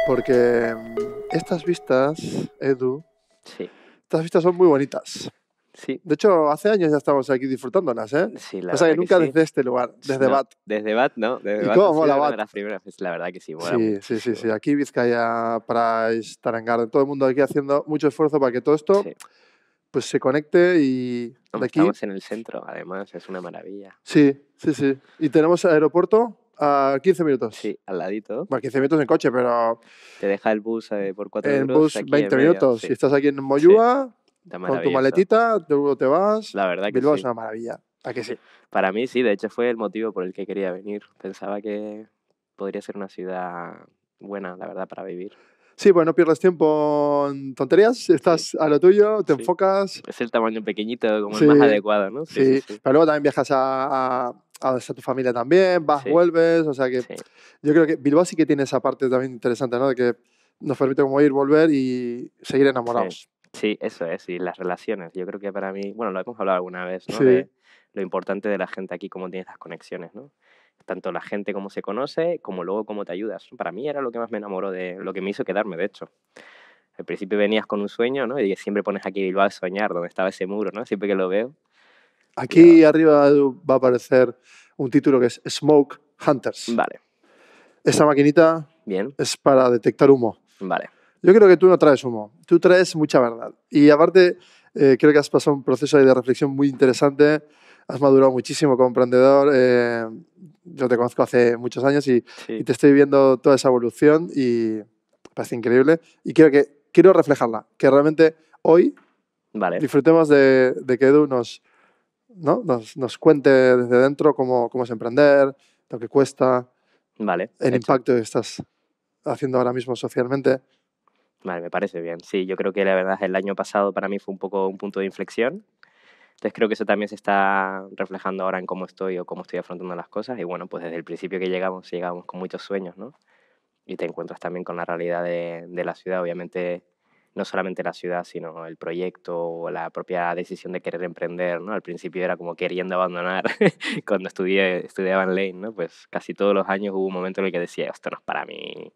Porque estas vistas, Edu, Sí, estas vistas son muy bonitas. sí, De hecho, hace años ya estamos aquí disfrutándolas, ¿eh? sí, la Pasa que verdad que nunca sí. desde este lugar, desde No, BAT. desde BAT, ¿no? Desde ¿Y BAT ha cómo sido mola una de BAT? las primeras veces. La verdad que sí, mola Sí, sí, sí, muchísimo. sí. Aquí Vizcaya, Price, Tarangard, todo el mundo aquí haciendo mucho esfuerzo para que todo esto Sí. pues se conecte y de Hombre, aquí, estamos en el centro, además, es una maravilla. sí, sí, sí. Y tenemos aeropuerto a 15 minutos. Sí, al ladito. Bueno, 15 minutos en coche, pero Te deja el bus por 4 en euros bus aquí en 20 medio. minutos. Sí, Si estás aquí en sí, Moyúa, está con tu maravilloso. maletita, luego te vas. La verdad que Bilbao es sí. una maravilla. ¿A que sí? Para mí sí, de hecho fue el motivo por el que quería venir. Pensaba que podría ser una ciudad buena, la verdad, para vivir. Sí, pues no pierdes tiempo en tonterías, Sí, estás a lo tuyo, te sí. enfocas. Es el tamaño pequeñito, como el más Sí, adecuado, ¿no? Sí, sí, sí. sí. Pero luego también viajas a donde está tu familia también, vas, Sí, vuelves. O sea que sí. yo creo que Bilbao sí que tiene esa parte también interesante, ¿no? De que nos permite como ir, volver y seguir Sí, enamorados. sí, eso es, y las relaciones. Yo creo que para mí, bueno, lo hemos hablado alguna vez, ¿no? Sí. De lo importante de la gente aquí, cómo tienes las conexiones, ¿no? Tanto la gente cómo se conoce, como luego cómo te ayudas. Para mí era lo que más me enamoró de lo que me hizo quedarme, de hecho. Al principio venías con un sueño, ¿no? Y siempre pones aquí Bilbao a soñar, donde estaba ese muro, ¿no? Siempre que lo veo. Yo, Aquí arriba va a aparecer un título que es Smoke Hunters. vale, Esta maquinita bien, es para detectar humo. vale. Yo creo que tú no traes humo, tú traes mucha verdad. Y aparte, creo que has pasado un proceso ahí de reflexión muy interesante, has madurado muchísimo como emprendedor. Yo te conozco hace muchos años y Sí, te estoy viendo toda esa evolución y parece increíble. Y quiero reflejarla, que realmente hoy vale, disfrutemos de que Edu ¿no? nos cuente desde dentro cómo es emprender, lo que cuesta, vale, el hecho. impacto que estás haciendo ahora mismo socialmente. Vale, me parece bien. Sí, yo creo que la verdad el año pasado para mí fue un poco un punto de inflexión. Entonces creo que eso también se está reflejando ahora en cómo estoy o cómo estoy afrontando las cosas. Y bueno, pues desde el principio que llegamos con muchos sueños, ¿no? Y te encuentras también con la realidad de la ciudad. Obviamente, no solamente la ciudad, sino el proyecto o la propia decisión de querer emprender, ¿no? Al principio era como queriendo abandonar cuando estudiaba en Lane, ¿no? Pues casi todos los años hubo un momento en el que decía, esto no es para mí.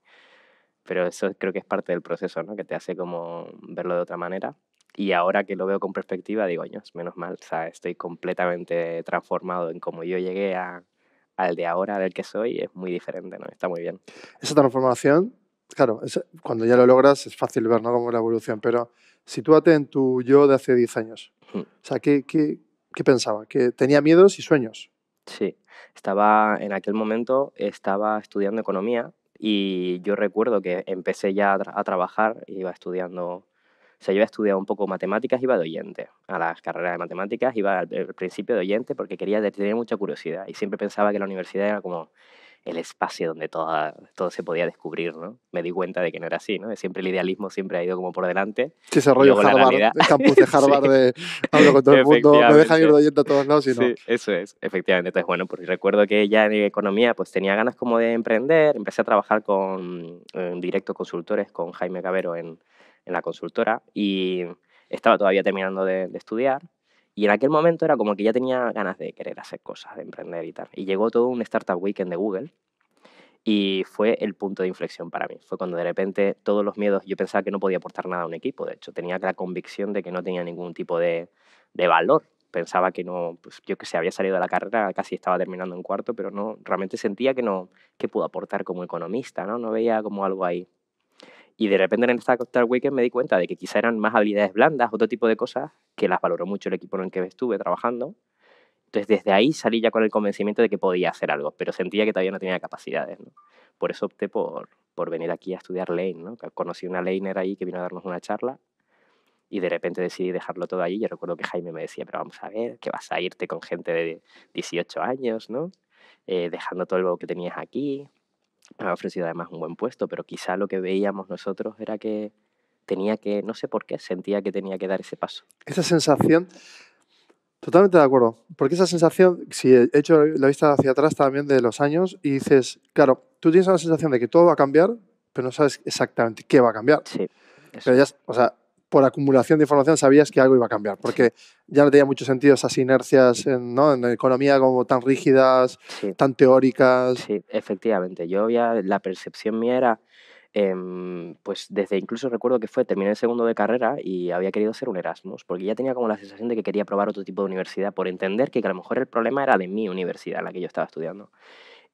Pero eso creo que es parte del proceso, ¿no? Que te hace como verlo de otra manera. Y ahora que lo veo con perspectiva, digo, años, menos mal, o sea, estoy completamente transformado en cómo yo llegué al de ahora, del que soy, es muy diferente, ¿no? Está muy bien. Esa transformación, claro, cuando ya lo logras es fácil ver, ¿no? Cómo es la evolución, pero sitúate en tu yo de hace 10 años. O sea, ¿qué pensaba? Que tenía miedos y sueños. Sí, en aquel momento estaba estudiando economía y yo recuerdo que empecé ya a trabajar, iba estudiando, o sea, yo había estudiado un poco matemáticas, iba de oyente a las carreras de matemáticas, iba al principio de oyente porque tenía mucha curiosidad y siempre pensaba que la universidad era como el espacio donde todo se podía descubrir, ¿no? Me di cuenta de que no era así, ¿no? Siempre el idealismo siempre ha ido como por delante Sí, ese y rollo luego la Harvard, realidad, el campus de sí, Harvard de hablo con todo el mundo, me dejan ir de efectivamente. oyente a todos lados y no. Sí, eso es, efectivamente. Entonces, bueno, pues recuerdo que ya en economía pues tenía ganas como de emprender, empecé a trabajar en directo consultores con Jaime Cabero en la consultora y estaba todavía terminando de estudiar y en aquel momento era como que ya tenía ganas de querer hacer cosas, de emprender y tal. Y llegó todo un Startup Weekend de Google y fue el punto de inflexión para mí. Fue cuando de repente todos los miedos, yo pensaba que no podía aportar nada a un equipo, de hecho, tenía la convicción de que no tenía ningún tipo de valor. Pensaba que no, pues yo que sé, había salido de la carrera, casi estaba terminando en cuarto, pero no, realmente sentía que no, que puedo aportar como economista, ¿no? No veía como algo ahí. Y de repente en el Startup Weekend me di cuenta de que quizá eran más habilidades blandas, otro tipo de cosas, que las valoró mucho el equipo en el que estuve trabajando. Entonces, desde ahí salí ya con el convencimiento de que podía hacer algo, pero sentía que todavía no tenía capacidades, ¿no? Por eso opté por venir aquí a estudiar Lane, ¿no? Conocí una laner ahí que vino a darnos una charla y de repente decidí dejarlo todo allí. Yo recuerdo que Jaime me decía, pero vamos a ver, que vas a irte con gente de 18 años, ¿no? Dejando todo lo que tenías aquí. Me ha ofrecido además un buen puesto, pero quizá lo que veíamos nosotros era que tenía que, no sé por qué, sentía que tenía que dar ese paso. Esa sensación, totalmente de acuerdo, porque esa sensación, si he hecho la vista hacia atrás también de los años y dices, claro, tú tienes la sensación de que todo va a cambiar, pero no sabes exactamente qué va a cambiar. Sí, Pero eso ya, es. o sea, por acumulación de información sabías que algo iba a cambiar, porque ya no tenía mucho sentido esas inercias ¿no? en la economía como tan rígidas, Sí, tan teóricas. sí, efectivamente. La percepción mía era, pues desde incluso recuerdo que terminé el segundo de carrera y había querido hacer un Erasmus, porque ya tenía como la sensación de que quería probar otro tipo de universidad, por entender que a lo mejor el problema era de mi universidad en la que yo estaba estudiando.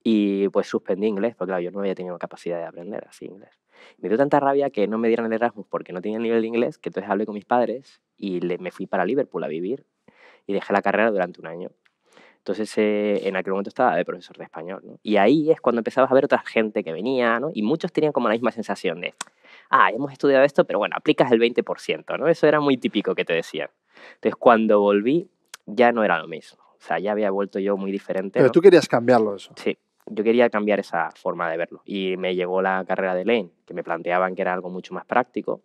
Y pues suspendí inglés, porque claro, yo no había tenido capacidad de aprender así inglés. Me dio tanta rabia que no me dieran el Erasmus porque no tenía el nivel de inglés, que entonces hablé con mis padres y me fui para Liverpool a vivir y dejé la carrera durante un año. Entonces, en aquel momento estaba de profesor de español, ¿no? Y ahí es cuando empezabas a ver otra gente que venía, ¿no? Y muchos tenían como la misma sensación de, hemos estudiado esto, pero bueno, aplicas el 20%, ¿no? Eso era muy típico que te decían. Entonces, cuando volví, ya no era lo mismo. O sea, ya había vuelto yo muy diferente, Pero ¿no? tú querías cambiarlo eso. Sí, yo quería cambiar esa forma de verlo. Y me llegó la carrera de Lane, que me planteaban que era algo mucho más práctico,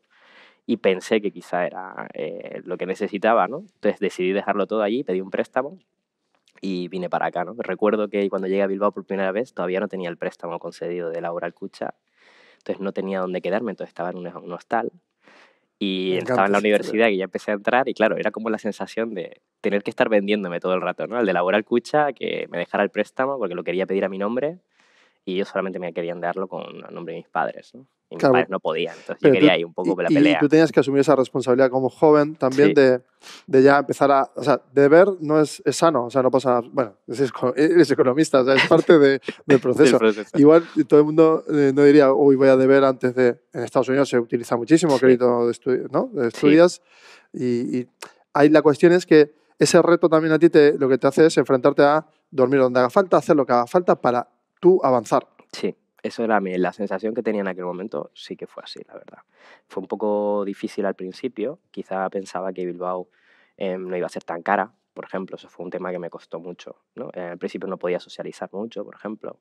y pensé que quizá era lo que necesitaba, ¿no? Entonces decidí dejarlo todo allí, pedí un préstamo y vine para acá, ¿no? Recuerdo que cuando llegué a Bilbao por primera vez todavía no tenía el préstamo concedido de Laura Alcucha, entonces no tenía dónde quedarme, entonces estaba en un hostal y Me estaba encanta en la esa historia. universidad y ya empecé a entrar y claro, era como la sensación de tener que estar vendiéndome todo el rato, ¿no? El de Laura Alcucha, que me dejara el préstamo porque lo quería pedir a mi nombre y ellos solamente me querían darlo con el nombre de mis padres, ¿no? Y mis Claro, padres no podían, entonces yo pero quería ahí un poco la y tú pelea. tenías que asumir esa responsabilidad como joven también Sí, de ya empezar a... O sea, deber no es sano, o sea, no pasa nada. Bueno, eres economista, o sea, es parte del del proceso. proceso. Igual todo el mundo no diría, uy, voy a deber antes de... En Estados Unidos se utiliza muchísimo Sí, crédito de, ¿no? de sí, estudios y ahí la cuestión es que ese reto también a ti lo que te hace es enfrentarte a dormir donde haga falta, hacer lo que haga falta para tú avanzar. sí. Eso era la sensación que tenía en aquel momento, sí que fue así, la verdad. Fue un poco difícil al principio, quizá pensaba que Bilbao no iba a ser tan cara, por ejemplo, eso fue un tema que me costó mucho, ¿no? Al principio no podía socializar mucho, por ejemplo,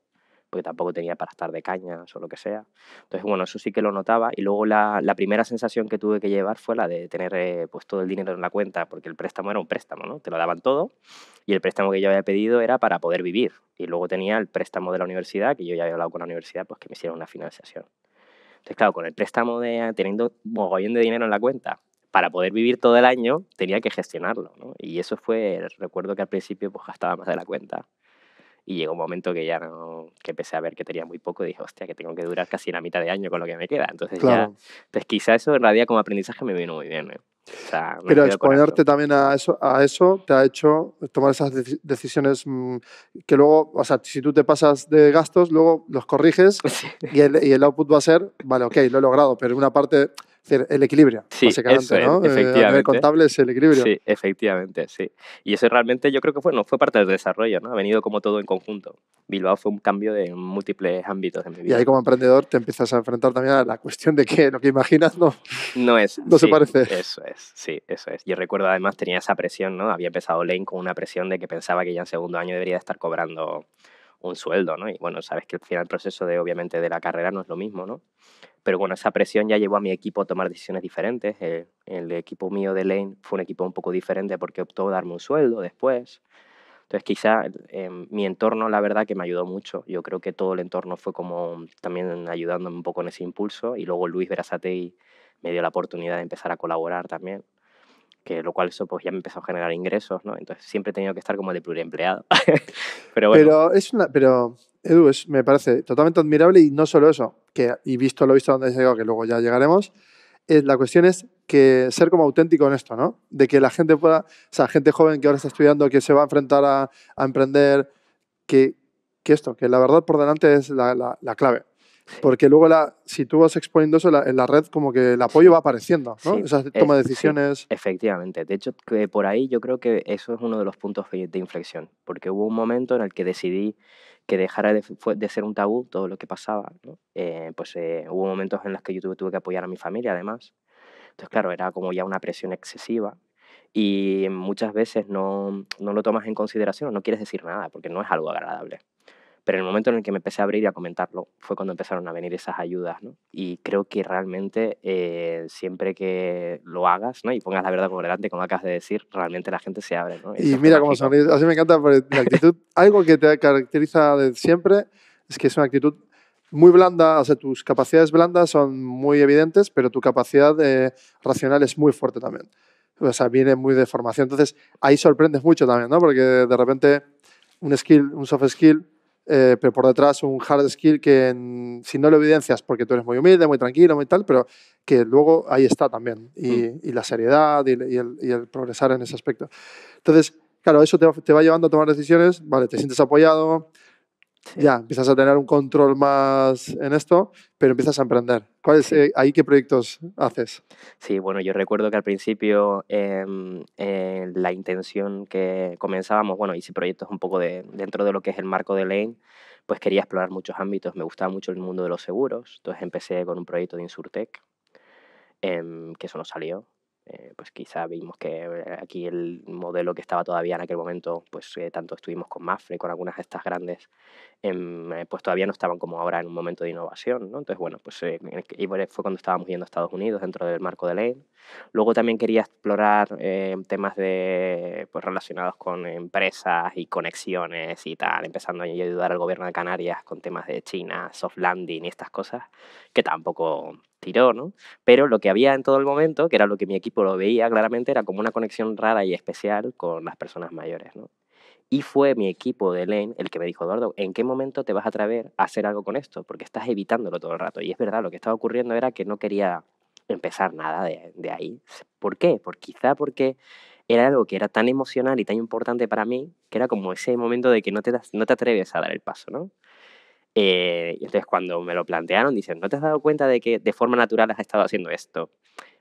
porque tampoco tenía para estar de cañas o lo que sea. Entonces, bueno, eso sí que lo notaba. Y luego la primera sensación que tuve que llevar fue la de tener pues todo el dinero en la cuenta, porque el préstamo era un préstamo, ¿no? Te lo daban todo y el préstamo que yo había pedido era para poder vivir. Y luego tenía el préstamo de la universidad, que yo ya había hablado con la universidad, pues que me hicieron una financiación. Entonces, claro, con el préstamo teniendo mogollón de dinero en la cuenta, para poder vivir todo el año, tenía que gestionarlo, ¿no? Y eso recuerdo que al principio pues gastaba más de la cuenta y llegó un momento que ya no, que empecé a ver que tenía muy poco y dije, hostia, que tengo que durar casi la mitad de año con lo que me queda. Claro. Entonces quizá eso en realidad como aprendizaje me vino muy bien, ¿eh? O sea, me Pero quedo con eso. exponerte también a eso te ha hecho tomar esas decisiones que luego, o sea, si tú te pasas de gastos, luego los corriges Sí, y el output va a ser, vale, ok, lo he logrado, pero una parte, es decir, el equilibrio, sí, eso básicamente, es, ¿no? A nivel efectivamente. contable es el equilibrio. Sí, efectivamente, sí. Y eso realmente yo creo que no fue parte del desarrollo, ¿no? Ha venido como todo en conjunto. Bilbao fue un cambio de múltiples ámbitos de mi Y ahí vida. como emprendedor te empiezas a enfrentar también a la cuestión de que lo que imaginas No es, no se sí, parece. eso es, sí, eso es. Yo recuerdo además tenía esa presión, ¿no? Había empezado Lane con una presión de que pensaba que ya en segundo año debería estar cobrando un sueldo, ¿no? Y bueno, sabes que al final el proceso obviamente, de la carrera no es lo mismo, ¿no? Pero bueno, esa presión ya llevó a mi equipo a tomar decisiones diferentes. El equipo mío de Lane fue un equipo un poco diferente porque optó a darme un sueldo después. Entonces quizá mi entorno, la verdad, que me ayudó mucho. Yo creo que todo el entorno fue como también ayudándome un poco en ese impulso. Y luego Luis Berasategui me dio la oportunidad de empezar a colaborar también, que lo cual eso pues ya me empezó a generar ingresos, ¿no? Entonces siempre he tenido que estar como de pluriempleado. Pero bueno, Pero Edu, me parece totalmente admirable y no solo eso, y visto lo visto donde has llegado, que luego ya llegaremos, la cuestión es que ser como auténtico en esto, ¿no? De que la gente pueda, o sea, gente joven que ahora está estudiando, que se va a enfrentar a emprender, que, que la verdad por delante es la clave. Porque luego, si tú vas exponiendo eso en la red, como que el apoyo sí. va apareciendo, ¿no? Sí, Esa toma de sí, decisiones. efectivamente. De hecho, que por ahí yo creo que eso es uno de los puntos de inflexión, porque hubo un momento en el que decidí que dejara de ser un tabú todo lo que pasaba, ¿no? Hubo momentos en los que yo tuve que apoyar a mi familia, además. Entonces, claro, era como ya una presión excesiva y muchas veces no lo tomas en consideración o no quieres decir nada, porque no es algo agradable. Pero en el momento en el que me empecé a abrir y a comentarlo, fue cuando empezaron a venir esas ayudas, ¿no? Y creo que realmente siempre que lo hagas, ¿no? Y pongas la verdad por delante, como acabas de decir, realmente la gente se abre, ¿no? Y Eso fue mira cómo mágico. sonríes. Así me encanta porque la actitud. Algo que te caracteriza de siempre es que es una actitud muy blanda, o sea, tus capacidades blandas son muy evidentes, pero tu capacidad racional es muy fuerte también. O sea, viene muy de formación. Entonces, ahí sorprendes mucho también, ¿no? Porque de repente un skill, un soft skill, pero por detrás un hard skill que si no lo evidencias porque tú eres muy humilde, muy tranquilo, muy tal, pero que luego ahí está también. Y la seriedad y el progresar en ese aspecto. Entonces, claro, eso te va llevando a tomar decisiones, vale, te sientes apoyado, Sí. ya empiezas a tener un control más en esto, pero empiezas a emprender. Sí. ¿Ahí qué proyectos haces? Sí, bueno, yo recuerdo que al principio la intención que comenzábamos, bueno, hice proyectos un poco dentro de lo que es el marco de Lane, pues quería explorar muchos ámbitos, me gustaba mucho el mundo de los seguros, entonces empecé con un proyecto de Insurtech, que eso no salió. Pues quizá vimos que aquí el modelo que estaba todavía en aquel momento, pues tanto estuvimos con Mafre, con algunas de estas grandes, pues todavía no estaban como ahora en un momento de innovación, ¿no? Entonces, bueno, pues y fue cuando estábamos yendo a Estados Unidos dentro del marco de Lane. Luego también quería explorar temas pues, relacionados con empresas y conexiones y tal, empezando a ayudar al gobierno de Canarias con temas de China, soft landing y estas cosas, que tampoco tiró, ¿no? Pero lo que había en todo el momento, que era lo que mi equipo lo veía claramente, era como una conexión rara y especial con las personas mayores, ¿no? Y fue mi equipo de Lane el que me dijo, Eduardo, ¿en qué momento te vas a atrever a hacer algo con esto? Porque estás evitándolo todo el rato. Y es verdad, lo que estaba ocurriendo era que no quería empezar nada de ahí. ¿Por qué? Quizá porque era algo que era tan emocional y tan importante para mí, que era como ese momento de que no te atreves a dar el paso, ¿no? Y entonces cuando me lo plantearon, dicen, ¿no te has dado cuenta de que de forma natural has estado haciendo esto?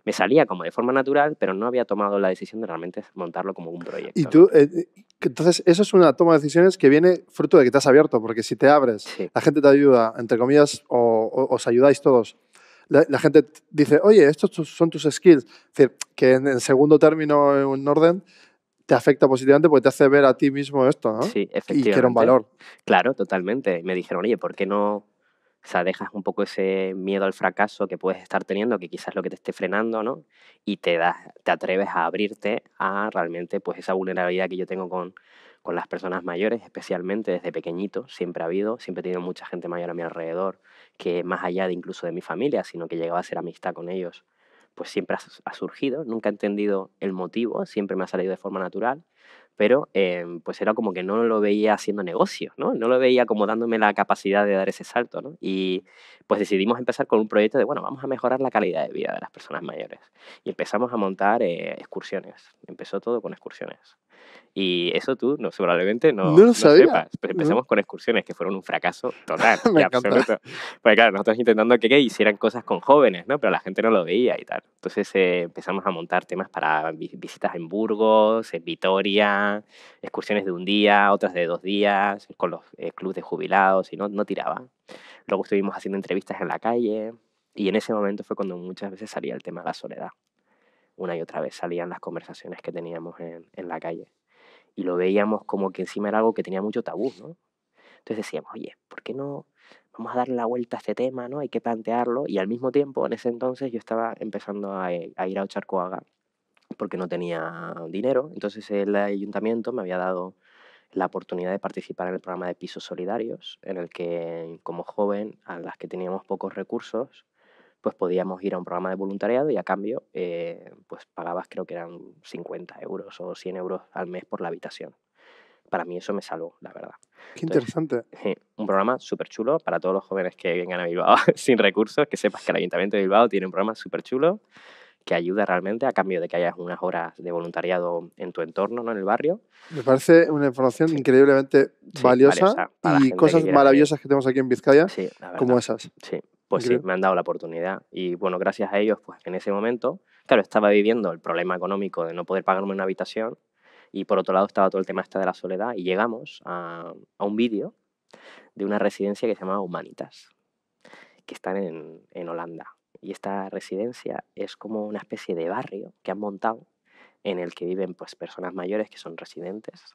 Me salía como de forma natural, pero no había tomado la decisión de realmente montarlo como un Y proyecto, ¿no? tú, entonces, eso es una toma de decisiones que viene fruto de que te has abierto, porque si te abres, Sí, la gente te ayuda, entre comillas, o os ayudáis todos. La gente dice, oye, estos son tus skills. Es decir, que en segundo término, en orden, te afecta positivamente porque te hace ver a ti mismo esto, ¿no? sí, Y que era un efectivamente. valor. Claro, totalmente. Me dijeron, oye, ¿por qué no, o sea, dejas un poco ese miedo al fracaso que puedes estar teniendo, que quizás es lo que te esté frenando, ¿no? Y te atreves a abrirte a realmente, pues, esa vulnerabilidad que yo tengo con las personas mayores, especialmente desde pequeñito, siempre ha habido, siempre he tenido mucha gente mayor a mi alrededor, que más allá de incluso de mi familia, sino que llegaba a ser amistad con ellos, pues siempre ha surgido, nunca he entendido el motivo, siempre me ha salido de forma natural, pero pues era como que no lo veía haciendo negocio, ¿no? No lo veía como dándome la capacidad de dar ese salto, ¿no? Y pues decidimos empezar con un proyecto de, bueno, vamos a mejorar la calidad de vida de las personas mayores. Y empezamos a montar excursiones. Empezó todo con excursiones. Y eso tú no, probablemente No lo no sabía. sepas. Pues ¿No? empezamos con excursiones que fueron un fracaso total y Me encanta. absoluto. Pues claro, nosotros intentando que hicieran cosas con jóvenes, ¿no? Pero la gente no lo veía y tal. Entonces empezamos a montar temas para visitas en Burgos, en Vitoria, excursiones de un día, otras de 2 días, con los clubes de jubilados y no tiraba. Luego estuvimos haciendo entrevistas en la calle y en ese momento fue cuando muchas veces salía el tema de la soledad. Una y otra vez salían las conversaciones que teníamos en la calle y lo veíamos como que encima era algo que tenía mucho tabú, ¿no? Entonces decíamos, oye, ¿por qué no vamos a darle la vuelta a este tema, ¿no? Hay que plantearlo. Y al mismo tiempo, en ese entonces, yo estaba empezando a ir a Ocharcoaga porque no tenía dinero. Entonces el ayuntamiento me había dado la oportunidad de participar en el programa de pisos solidarios, en el que como joven, a las que teníamos pocos recursos, pues podíamos ir a un programa de voluntariado y a cambio, pues pagabas creo que eran 50 euros o 100 euros al mes por la habitación. Para mí eso me salvó, la verdad. Qué Entonces, interesante. un programa súper chulo para todos los jóvenes que vengan a Bilbao sin recursos, que sepas que el Ayuntamiento de Bilbao tiene un programa súper chulo que ayuda realmente a cambio de que hayas unas horas de voluntariado en tu entorno, ¿no? En el barrio. Me parece una información Sí, increíblemente sí, valiosa valiosa para la y gente que cosas quiera venir. maravillosas que tenemos aquí en Vizcaya Sí, la como verdad. esas. Sí, pues sí, Increíble. me han dado la oportunidad. Y bueno, gracias a ellos, pues en ese momento, claro, estaba viviendo el problema económico de no poder pagarme una habitación y por otro lado estaba todo el tema este de la soledad y llegamos a un vídeo de una residencia que se llama Humanitas, que están en Holanda. Y esta residencia es como una especie de barrio que han montado en el que viven pues personas mayores que son residentes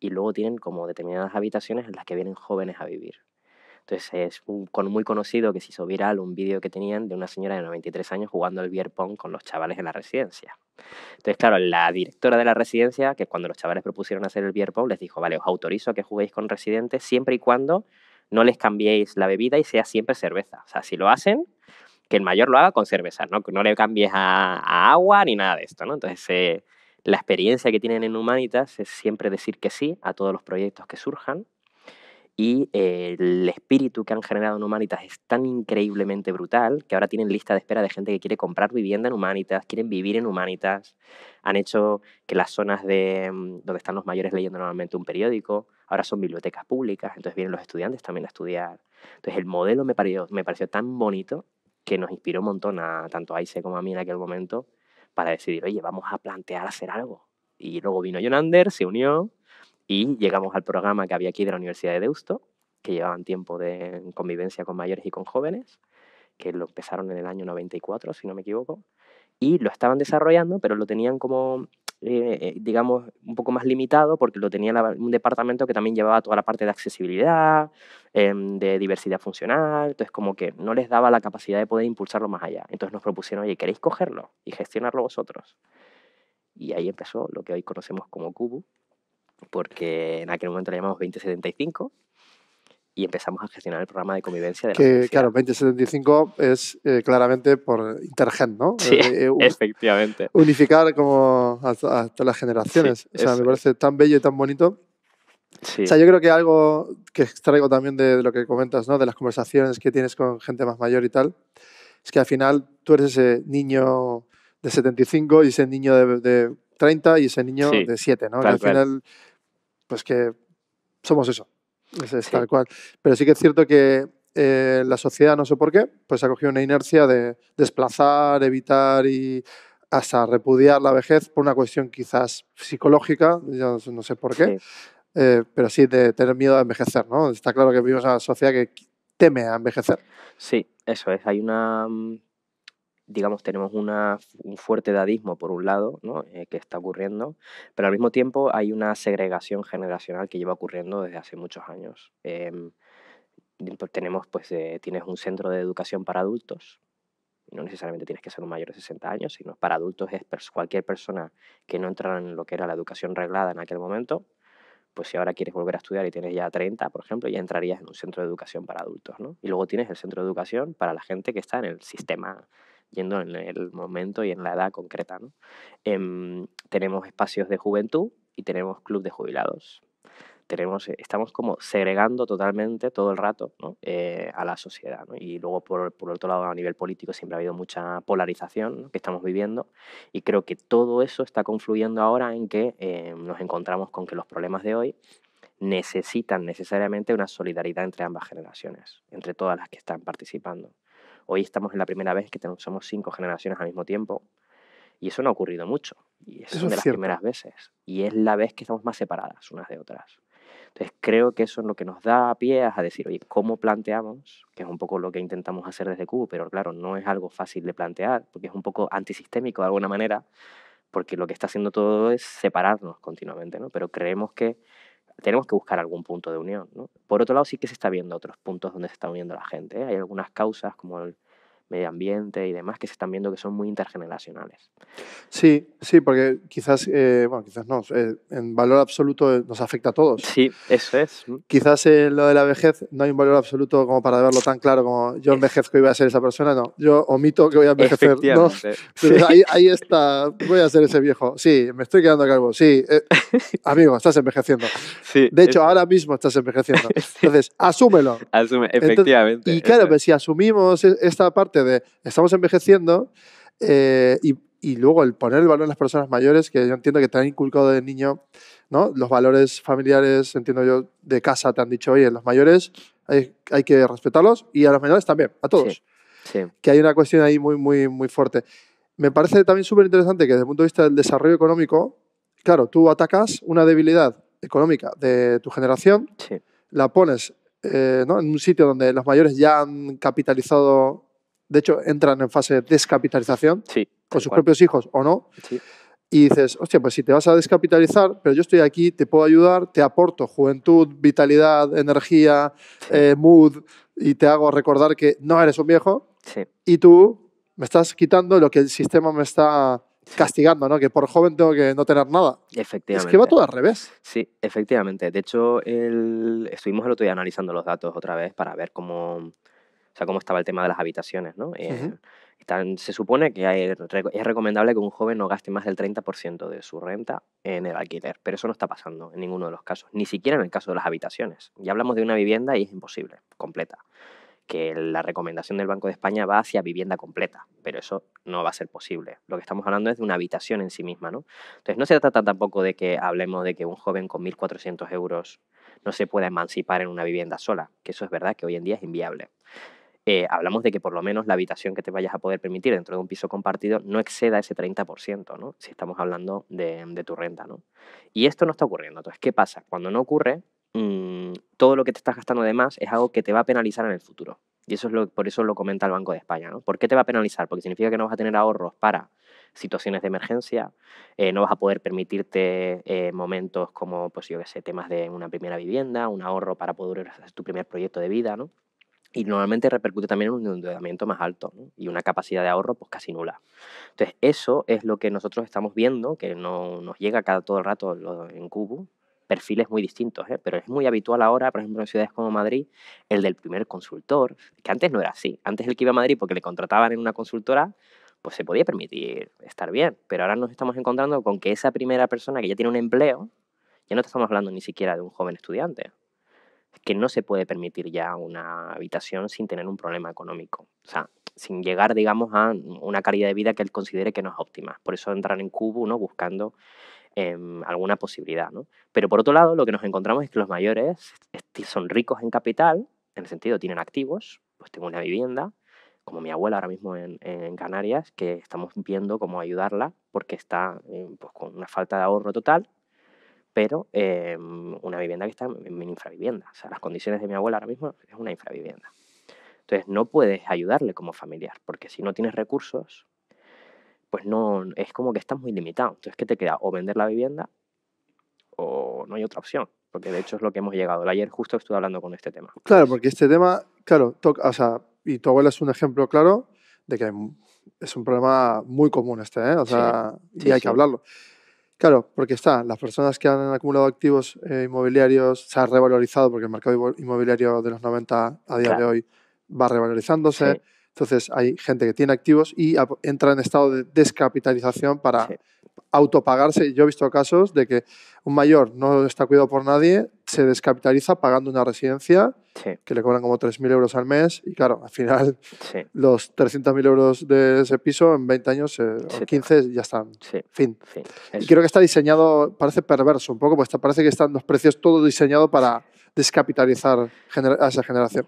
y luego tienen como determinadas habitaciones en las que vienen jóvenes a vivir. Entonces es muy conocido que se hizo viral un vídeo que tenían de una señora de 93 años jugando al beer pong con los chavales en la residencia. Entonces, claro, la directora de la residencia, que cuando los chavales propusieron hacer el beer pong, les dijo, vale, os autorizo a que juguéis con residentes siempre y cuando no les cambiéis la bebida y sea siempre cerveza. O sea, si lo hacen, que el mayor lo haga con cerveza, ¿no? Que no le cambies a agua ni nada de esto, ¿no? Entonces, la experiencia que tienen en Humanitas es siempre decir que sí a todos los proyectos que surjan. Y el espíritu que han generado en Humanitas es tan increíblemente brutal que ahora tienen lista de espera de gente que quiere comprar vivienda en Humanitas, quieren vivir en Humanitas. Han hecho que las zonas donde están los mayores leyendo normalmente un periódico, ahora son bibliotecas públicas, entonces vienen los estudiantes también a estudiar. Entonces el modelo me pareció tan bonito que nos inspiró un montón tanto a Aise como a mí en aquel momento para decidir, oye, vamos a plantear hacer algo. Y luego vino Jonander, se unió, y llegamos al programa que había aquí de la Universidad de Deusto, que llevaban tiempo de convivencia con mayores y con jóvenes, que lo empezaron en el año 94, si no me equivoco, y lo estaban desarrollando, pero lo tenían como, digamos, un poco más limitado, porque lo tenía un departamento que también llevaba toda la parte de accesibilidad, de diversidad funcional, entonces como que no les daba la capacidad de poder impulsarlo más allá. Entonces nos propusieron, oye, ¿queréis cogerlo y gestionarlo vosotros? Y ahí empezó lo que hoy conocemos como Kubu, porque en aquel momento le llamamos 2075 y empezamos a gestionar el programa de convivencia de la universidad. Claro, 2075 es claramente por Intergen, ¿no? Sí, efectivamente. Unificar como a todas las generaciones. Sí, me parece tan bello y tan bonito. Sí. O sea, yo creo que algo que extraigo también de lo que comentas, ¿no? De las conversaciones que tienes con gente más mayor y tal, es que al final tú eres ese niño de 75 y ese niño de 30 y ese niño de 7, ¿no? Que al final, pues que somos eso. Es tal cual. Pero sí que es cierto que la sociedad, no sé por qué, pues ha cogido una inercia de desplazar, evitar y hasta repudiar la vejez por una cuestión quizás psicológica, yo no sé por qué, pero sí de tener miedo a envejecer, ¿no? Está claro que vivimos en una sociedad que teme a envejecer. Sí, eso es. Hay digamos, tenemos un fuerte edadismo por un lado, ¿no? Que está ocurriendo, pero al mismo tiempo hay una segregación generacional que lleva ocurriendo desde hace muchos años. Tienes un centro de educación para adultos, no necesariamente tienes que ser un mayor de 60 años, sino para adultos es cualquier persona que no entra en lo que era la educación reglada en aquel momento. Pues si ahora quieres volver a estudiar y tienes ya 30, por ejemplo, ya entrarías en un centro de educación para adultos, ¿no? Y luego tienes el centro de educación para la gente que está en el sistema, yendo en el momento y en la edad concreta, ¿no? Tenemos espacios de juventud y tenemos club de jubilados. Estamos como segregando totalmente todo el rato, ¿no? A la sociedad, ¿no? Y luego, por otro lado, a nivel político siempre ha habido mucha polarización, ¿no? Que estamos viviendo, y creo que todo eso está confluyendo ahora en que nos encontramos con que los problemas de hoy necesitan necesariamente una solidaridad entre ambas generaciones, entre todas las que están participando. Hoy estamos en la primera vez que somos 5 generaciones al mismo tiempo, y eso no ha ocurrido mucho, y es de las primeras veces, y es la vez que estamos más separadas unas de otras. Entonces creo que eso es lo que nos da pie a decir, oye, ¿cómo planteamos? Que es un poco lo que intentamos hacer desde Kubu, pero claro, no es algo fácil de plantear, porque es un poco antisistémico de alguna manera, porque lo que está haciendo todo es separarnos continuamente, ¿no? Pero creemos que tenemos que buscar algún punto de unión, ¿no? Por otro lado, sí que se está viendo otros puntos donde se está uniendo la gente, ¿eh? Hay algunas causas como el medio ambiente y demás que se están viendo que son muy intergeneracionales. Sí, porque quizás, bueno, quizás no, en valor absoluto nos afecta a todos. Sí, eso es. Quizás lo de la vejez no hay un valor absoluto como para verlo tan claro como yo envejezco y voy a ser esa persona, no, yo omito que voy a envejecer, ¿no? Sí. Ahí está, voy a ser ese viejo, sí, me estoy quedando calvo, sí, amigo, estás envejeciendo. Sí, de hecho, ahora mismo estás envejeciendo. Entonces, asúmelo. Efectivamente. Entonces, y claro, pues si asumimos esta parte de estamos envejeciendo y luego el poner el valor en las personas mayores, que yo entiendo que te han inculcado de niño, ¿no? Los valores familiares, entiendo yo, de casa te han dicho, oye, los mayores hay que respetarlos y a los menores también, a todos. Sí. Que hay una cuestión ahí muy, muy, muy fuerte. Me parece también súper interesante que desde el punto de vista del desarrollo económico, claro, tú atacas una debilidad económica de tu generación, la pones ¿no? en un sitio donde los mayores ya han capitalizado, de hecho, entran en fase de descapitalización con sus propios hijos o no. Sí. Y dices, hostia, pues si te vas a descapitalizar, pero yo estoy aquí, te puedo ayudar, te aporto juventud, vitalidad, energía, mood, y te hago recordar que no eres un viejo. Sí. Y tú me estás quitando lo que el sistema me está castigando, ¿no? Que por joven tengo que no tener nada. Efectivamente. Es que va todo al revés. Sí, efectivamente. De hecho, estuvimos el otro día analizando los datos otra vez para ver cómo estaba el tema de las habitaciones, ¿no? Se supone que es recomendable que un joven no gaste más del 30% de su renta en el alquiler, pero eso no está pasando en ninguno de los casos, ni siquiera en el caso de las habitaciones. Ya hablamos de una vivienda y es imposible, completa. Que la recomendación del Banco de España va hacia vivienda completa, pero eso no va a ser posible. Lo que estamos hablando es de una habitación en sí misma, ¿no? Entonces no se trata tampoco de que hablemos de que un joven con 1.400 euros no se pueda emancipar en una vivienda sola, que eso es verdad que hoy en día es inviable. Hablamos de que por lo menos la habitación que te vayas a poder permitir dentro de un piso compartido no exceda ese 30%, ¿no? Si estamos hablando de tu renta, ¿no? Y esto no está ocurriendo. Entonces, ¿qué pasa? Cuando no ocurre, todo lo que te estás gastando de más es algo que te va a penalizar en el futuro. Y eso por eso lo comenta el Banco de España, ¿no? ¿Por qué te va a penalizar? Porque significa que no vas a tener ahorros para situaciones de emergencia, no vas a poder permitirte momentos como, pues yo qué sé, temas de una primera vivienda, un ahorro para poder hacer tu primer proyecto de vida, ¿no? Y normalmente repercute también en un endeudamiento más alto, ¿no? Y una capacidad de ahorro pues casi nula. Entonces eso es lo que nosotros estamos viendo, que no nos llega todo el rato en Cubo, perfiles muy distintos, pero es muy habitual ahora, por ejemplo, en ciudades como Madrid, el del primer consultor, que antes no era así. Antes el que iba a Madrid porque le contrataban en una consultora, pues se podía permitir estar bien, pero ahora nos estamos encontrando con que esa primera persona que ya tiene un empleo, ya no te estamos hablando ni siquiera de un joven estudiante, que no se puede permitir ya una habitación sin tener un problema económico. O sea, sin llegar, digamos, a una calidad de vida que él considere que no es óptima. Por eso entrar en Cubo, ¿no? Buscando alguna posibilidad, ¿no? Pero por otro lado, lo que nos encontramos es que los mayores son ricos en capital, en el sentido tienen activos, pues tengo una vivienda, como mi abuela ahora mismo en Canarias, que estamos viendo cómo ayudarla porque está pues, con una falta de ahorro total, pero una vivienda que está en infravivienda. O sea, las condiciones de mi abuela ahora mismo es una infravivienda. Entonces, no puedes ayudarle como familiar, porque si no tienes recursos, pues no, es como que estás muy limitado. Entonces, ¿qué te queda? O vender la vivienda o no hay otra opción, porque de hecho es lo que hemos llegado. Ayer justo estuve hablando con este tema. Claro, porque este tema, claro, o sea, y tu abuela es un ejemplo claro de que es un problema muy común este, ¿eh? O sea, sí, y hay que hablarlo. Claro, porque las personas que han acumulado activos inmobiliarios se ha revalorizado porque el mercado inmobiliario de los 90 a día de hoy va revalorizándose. Sí. Entonces hay gente que tiene activos y entra en estado de descapitalización para autopagarse. Yo he visto casos de que un mayor no está cuidado por nadie, se descapitaliza pagando una residencia que le cobran como 3.000 euros al mes y claro, al final los 300.000 euros de ese piso en 20 años o 15 ya están. Fin. Y creo que está diseñado, parece perverso un poco, pues parece que están los precios todo diseñado para descapitalizar a esa generación.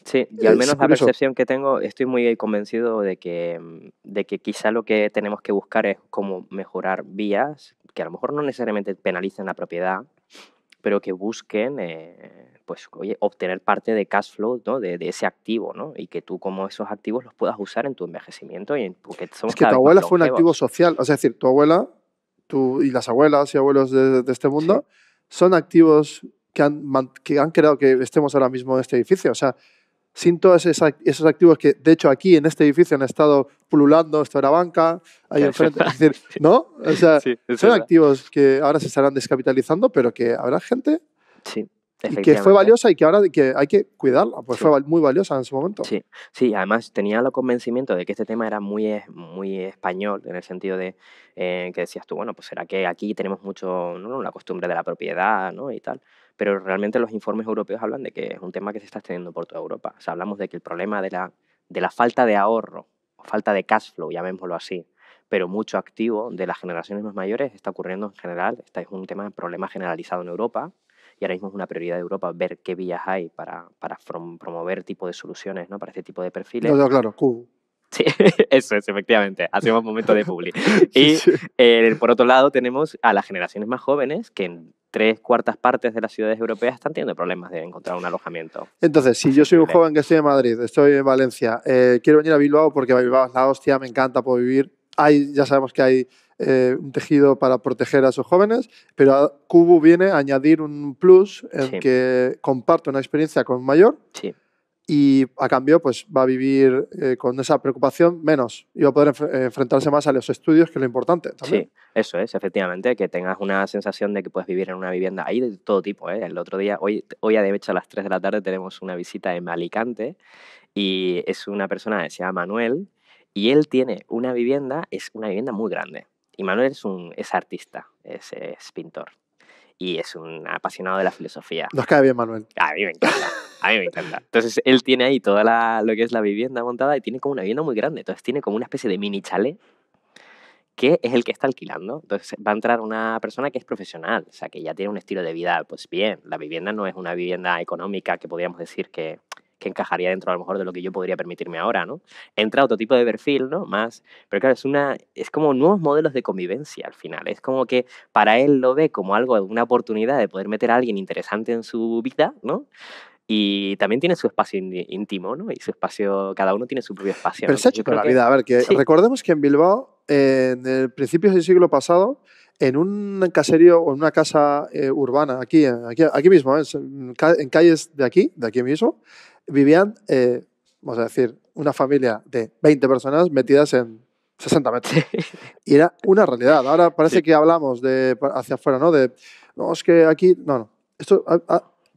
Sí, y al menos la percepción que tengo, estoy muy convencido de que quizá lo que tenemos que buscar es cómo mejorar vías que a lo mejor no necesariamente penalicen la propiedad, pero que busquen pues, obtener parte de cash flow, ¿no? de ese activo, ¿no? Y que tú como esos activos los puedas usar en tu envejecimiento. Porque somos es que tu abuela fue un activo social, o sea, es decir, tu abuela tú y las abuelas y abuelos de este mundo son activos que han creado que estemos ahora mismo en este edificio. O sea, sin todos esos activos que, de hecho, aquí en este edificio han estado pululando, esto era banca, ahí enfrente, es decir, ¿no? O sea, son activos que ahora se estarán descapitalizando, pero que habrá gente y que fue valiosa y que ahora hay que cuidarla, pues fue muy valiosa en su momento. Sí, además tenía el convencimiento de que este tema era muy español, en el sentido de que decías tú, bueno, pues será que aquí tenemos mucho, ¿no? La costumbre de la propiedad, ¿no? Y tal. Pero realmente los informes europeos hablan de que es un tema que se está extendiendo por toda Europa. O sea, hablamos de que el problema de la falta de ahorro, o falta de cash flow, llamémoslo así, pero mucho activo de las generaciones más mayores está ocurriendo en general. Este es un problema generalizado en Europa. Y ahora mismo es una prioridad de Europa ver qué vías hay para promover tipo de soluciones, ¿no? Para este tipo de perfiles. No, claro, Cubo. Sí, eso es, efectivamente. Hacemos momento de publi. Y por otro lado tenemos a las generaciones más jóvenes que en 3/4 partes de las ciudades europeas están teniendo problemas de encontrar un alojamiento. Entonces, si yo soy un joven que estoy en Madrid, estoy en Valencia, quiero venir a Bilbao porque Bilbao es la hostia, me encanta, puedo vivir. Ya sabemos que hay un tejido para proteger a esos jóvenes, pero Cubo viene a añadir un plus en que comparto una experiencia con un mayor y a cambio pues va a vivir con esa preocupación menos y va a poder enfrentarse más a los estudios, que es lo importante también. Sí, eso es, efectivamente, que tengas una sensación de que puedes vivir en una vivienda. Hay de todo tipo, ¿eh? El otro día, hoy de hecho a las 3 de la tarde tenemos una visita en Alicante y es una persona que se llama Manuel y él tiene una vivienda, es una vivienda muy grande. Y Manuel es artista, es pintor y es un apasionado de la filosofía. Nos cae bien, Manuel. A mí me encanta, a mí me encanta. Entonces él tiene ahí toda lo que es la vivienda montada y tiene como una vivienda muy grande. Entonces tiene como una especie de mini chalet que es el que está alquilando. Entonces va a entrar una persona que es profesional, o sea, que ya tiene un estilo de vida, pues bien, la vivienda no es una vivienda económica que podríamos decir que encajaría dentro a lo mejor de lo que yo podría permitirme ahora, ¿no? Entra otro tipo de perfil, ¿no? Más, pero claro, es como nuevos modelos de convivencia al final. Es como que para él lo ve como algo, una oportunidad de poder meter a alguien interesante en su vida, ¿no? Y también tiene su espacio íntimo, ¿no? Y su espacio, cada uno tiene su propio espacio, Pero ¿no? se ha Yo hecho toda creo la que vida. A ver, que sí, recordemos que en Bilbao, en el principios del siglo pasado, en un caserío o en una casa urbana, aquí mismo, en calles de aquí mismo, vivían, vamos a decir, una familia de 20 personas metidas en 60 metros. Y era una realidad. Ahora parece sí. que hablamos de hacia afuera, ¿no? No, es que aquí... No. Esto...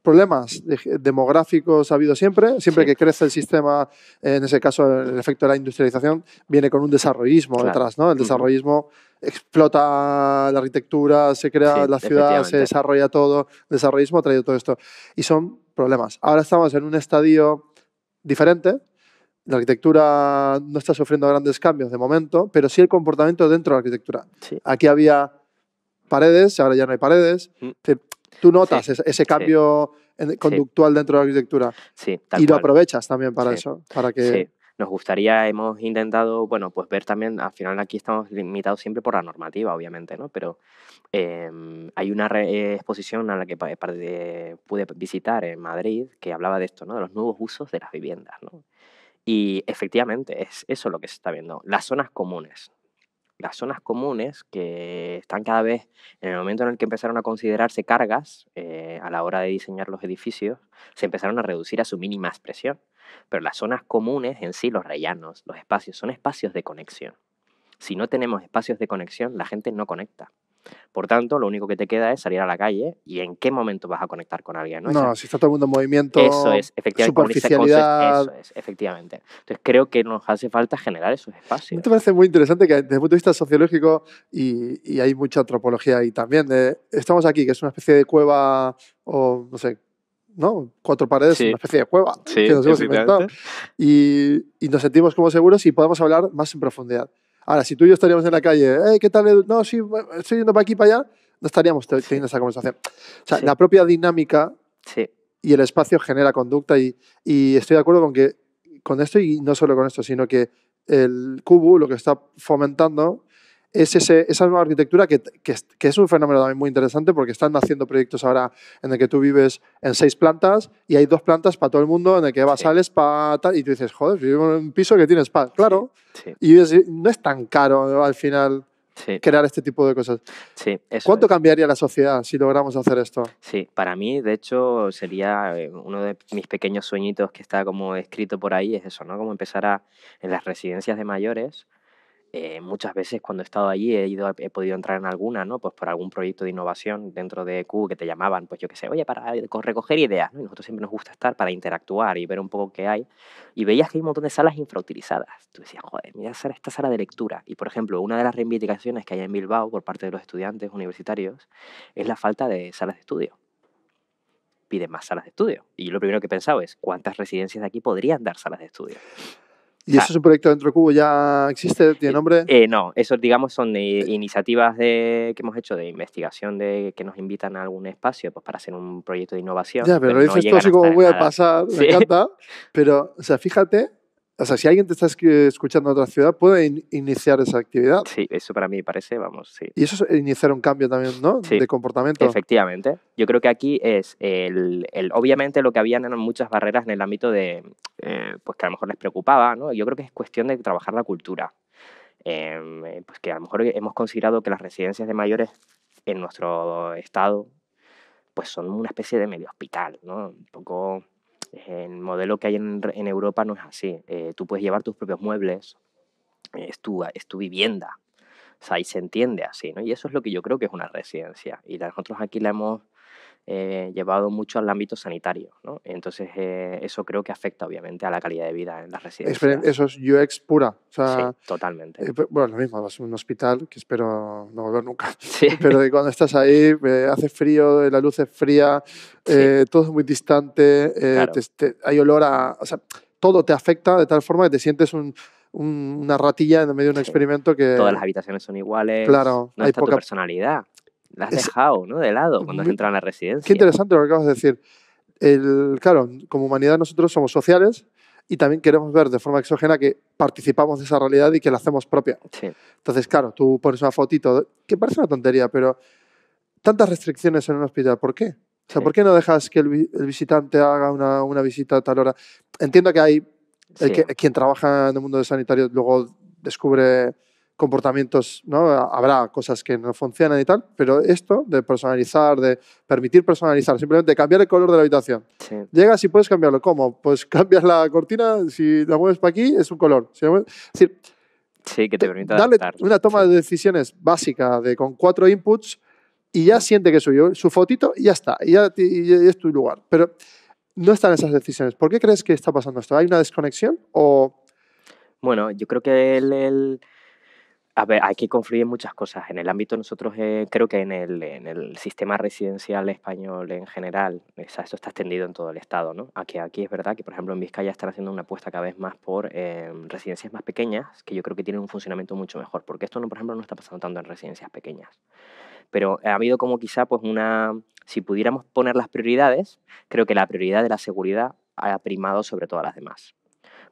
problemas demográficos ha habido siempre. Siempre Sí. que crece el sistema, en ese caso el efecto de la industrialización, viene con un desarrollismo Claro. detrás, ¿no? El desarrollismo explota la arquitectura, se crea Sí, la ciudad, se efectivamente. desarrolla todo. El desarrollismo ha traído todo esto. Y son problemas. Ahora estamos en un estadio diferente. La arquitectura no está sufriendo grandes cambios de momento, pero sí el comportamiento dentro de la arquitectura. Sí. Aquí había paredes, ahora ya no hay paredes. Tú notas Sí, ese cambio conductual dentro de la arquitectura sí, tal y lo cual. aprovechas también para Sí. eso, para que... Sí, nos gustaría, hemos intentado, bueno, pues ver también, al final aquí estamos limitados siempre por la normativa, obviamente, ¿no? Pero hay una exposición a la que pude visitar en Madrid que hablaba de esto, ¿no? De los nuevos usos de las viviendas, ¿no? Y efectivamente es eso lo que se está viendo. Las zonas comunes. Las zonas comunes que están cada vez, en el momento en el que empezaron a considerarse cargas a la hora de diseñar los edificios, se empezaron a reducir a su mínima expresión. Pero las zonas comunes en sí, los rellanos, los espacios, son espacios de conexión. Si no tenemos espacios de conexión, la gente no conecta. Por tanto, lo único que te queda es salir a la calle y en qué momento vas a conectar con alguien, ¿no? No, si está todo el mundo en movimiento, Eso es, efectivamente, superficialidad... eso es, efectivamente. Entonces creo que nos hace falta generar esos espacios. ¿No te parece muy interesante que desde el punto de vista sociológico, y hay mucha antropología ahí también, estamos aquí, que es una especie de cueva o, no sé, ¿no? 4 paredes, Sí. una especie de cueva Sí, que nos hemos inventado. Y nos sentimos como seguros y podemos hablar más en profundidad. Ahora, si tú y yo estaríamos en la calle, ¿qué tal, Edu? No, sí, estoy yendo para aquí, para allá, no estaríamos teniendo esa conversación. O sea, Sí. la propia dinámica Sí. y el espacio genera conducta y estoy de acuerdo con que con esto, y no solo con esto, sino que el Cubo lo que está fomentando es esa nueva arquitectura que es un fenómeno también muy interesante, porque están haciendo proyectos ahora en el que tú vives en 6 plantas y hay 2 plantas para todo el mundo, en el que vas, Sí. sales para tal, y tú dices, joder, vivo en un piso que tiene spa. Claro, Sí. y no es tan caro, ¿no? Al final Sí. crear este tipo de cosas. Sí, eso ¿Cuánto es. cambiaría la sociedad si logramos hacer esto? Sí, para mí, de hecho, sería uno de mis pequeños sueñitos que está como escrito por ahí, es eso, ¿no? Como empezar en las residencias de mayores. Muchas veces cuando he estado allí he podido entrar en alguna, ¿no? Pues por algún proyecto de innovación dentro de Q que te llamaban, pues yo qué sé, oye, para recoger ideas, ¿no? Y nosotros siempre nos gusta estar para interactuar y ver un poco qué hay. Y veías que hay un montón de salas infrautilizadas. Tú decías, joder, mira esta sala de lectura. Y por ejemplo, una de las reivindicaciones que hay en Bilbao por parte de los estudiantes universitarios es la falta de salas de estudio. Piden más salas de estudio. Y yo lo primero que he pensado es, ¿cuántas residencias de aquí podrían dar salas de estudio? ¿Y eso es un proyecto dentro de Cubo? ¿Ya existe? ¿Tiene nombre? No, esos digamos son iniciativas que hemos hecho de investigación que nos invitan a algún espacio pues, para hacer un proyecto de innovación. Ya, pero lo dices tú así como voy a pasar, me encanta. Pero, o sea, fíjate, o sea, si alguien te está escuchando en otra ciudad, puede iniciar esa actividad. Sí, eso para mí parece, vamos, sí. Y eso es iniciar un cambio también, ¿no? Sí, de comportamiento. efectivamente. Yo creo que aquí es obviamente lo que habían eran muchas barreras en el ámbito de, pues que a lo mejor les preocupaba, ¿no? Yo creo que es cuestión de trabajar la cultura. Pues que a lo mejor hemos considerado que las residencias de mayores en nuestro estado pues son una especie de medio hospital, ¿no? Un poco El modelo que hay en Europa no es así. Tú puedes llevar tus propios muebles, es tu vivienda. O sea, y se entiende así, ¿no? Y eso es lo que yo creo que es una residencia. Y nosotros aquí la hemos llevado mucho al ámbito sanitario, ¿no? Entonces, eso creo que afecta obviamente a la calidad de vida en las residencias. Eso es UX pura. O sea, sí, totalmente. Bueno, lo mismo, vas a un hospital, que espero no volver nunca, Sí. pero que cuando estás ahí hace frío, la luz es fría, Sí. todo es muy distante, Claro. hay olor a... O sea, todo te afecta de tal forma que te sientes una ratilla en medio de un Sí. experimento que... Todas las habitaciones son iguales, Claro, no hay está tu poca... personalidad. La has dejado, ¿no? De lado cuando has entrado en la residencia. Qué interesante lo que acabas de decir. Claro, como humanidad nosotros somos sociales y también queremos ver de forma exógena que participamos de esa realidad y que la hacemos propia. Sí. Entonces, claro, tú pones una fotito, que parece una tontería, pero tantas restricciones en un hospital, ¿por qué? O sea, Sí. ¿por qué no dejas que el visitante haga una visita a tal hora? Entiendo que hay quien trabaja en el mundo de sanitario luego descubre comportamientos, ¿no? Habrá cosas que no funcionan y tal, pero esto de personalizar, de permitir personalizar, simplemente cambiar el color de la habitación. Sí. Llegas y puedes cambiarlo. ¿Cómo? Pues cambias la cortina, si la mueves para aquí es un color. Es decir, sí, que te permite darle adaptar. una toma de decisiones básica con 4 inputs y ya siente que soy yo, su fotito y ya está, y es tu lugar. Pero no están esas decisiones. ¿Por qué crees que está pasando esto? ¿Hay una desconexión o...? Bueno, yo creo que a ver, hay que confluir en muchas cosas. En el ámbito nosotros, creo que en el sistema residencial español en general, o sea, esto está extendido en todo el estado, ¿no? Aquí es verdad que, por ejemplo, en Vizcaya están haciendo una apuesta cada vez más por residencias más pequeñas, que yo creo que tienen un funcionamiento mucho mejor, porque esto, no, por ejemplo, no está pasando tanto en residencias pequeñas. Pero ha habido como quizá, pues si pudiéramos poner las prioridades, creo que la prioridad de la seguridad ha primado sobre todas las demás.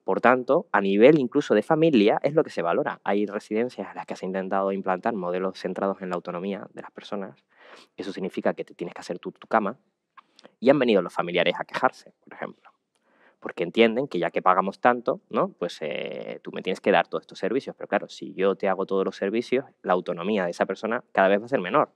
Por tanto, a nivel incluso de familia es lo que se valora. Hay residencias en las que se ha intentado implantar modelos centrados en la autonomía de las personas. Eso significa que te tienes que hacer tu cama. Y han venido los familiares a quejarse, por ejemplo. Porque entienden que ya que pagamos tanto, ¿no? Pues tú me tienes que dar todos estos servicios. Pero claro, si yo te hago todos los servicios, la autonomía de esa persona cada vez va a ser menor.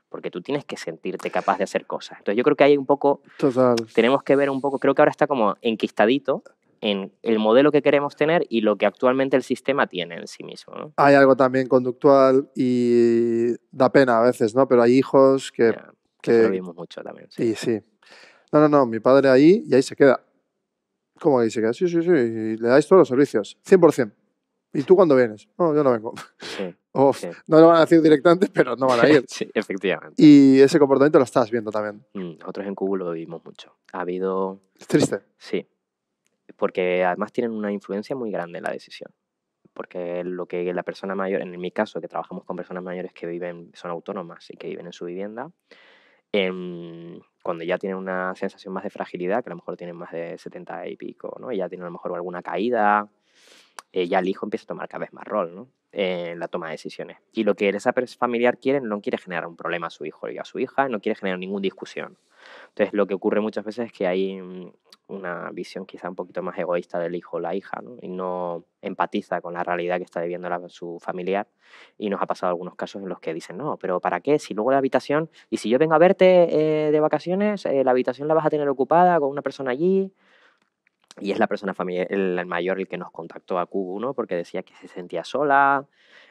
Porque tú tienes que sentirte capaz de hacer cosas. Entonces yo creo que hay un poco... Total. Tenemos que ver un poco... Creo que ahora está como enquistadito en el modelo que queremos tener y lo que actualmente el sistema tiene en sí mismo, ¿no? Hay algo también conductual y da pena a veces, ¿no? Pero hay hijos que... Ya, que eso lo vimos mucho también, sí. Y sí. No, mi padre ahí y ahí se queda. ¿Cómo ahí se queda? Sí, y le dais todos los servicios, 100%. ¿Y tú cuándo vienes? No, yo no vengo. Sí, sí. No lo van a decir directamente, pero no van a ir. Sí, efectivamente. Y ese comportamiento lo estás viendo también. Nosotros en Cubo lo vivimos mucho. Ha habido... Es triste. Sí, porque además tienen una influencia muy grande en la decisión. Porque lo que la persona mayor, en mi caso, que trabajamos con personas mayores que son autónomas y que viven en su vivienda, cuando ya tienen una sensación más de fragilidad, que a lo mejor tienen más de 70 y pico, ¿no? Y ya tienen a lo mejor alguna caída, ya el hijo empieza a tomar cada vez más rol, ¿no? En la toma de decisiones. Y lo que esa familiar quiere, no quiere generar un problema a su hijo y a su hija, no quiere generar ninguna discusión. Entonces, lo que ocurre muchas veces es que hay una visión quizá un poquito más egoísta del hijo o la hija, ¿no? Y no empatiza con la realidad que está viviendo su familiar. Y nos ha pasado algunos casos en los que dicen, no, pero ¿para qué? Si luego la habitación, y si yo vengo a verte de vacaciones, la habitación la vas a tener ocupada con una persona allí. Y es la persona familiar, el mayor, el que nos contactó a Cubo, ¿no? Porque decía que se sentía sola,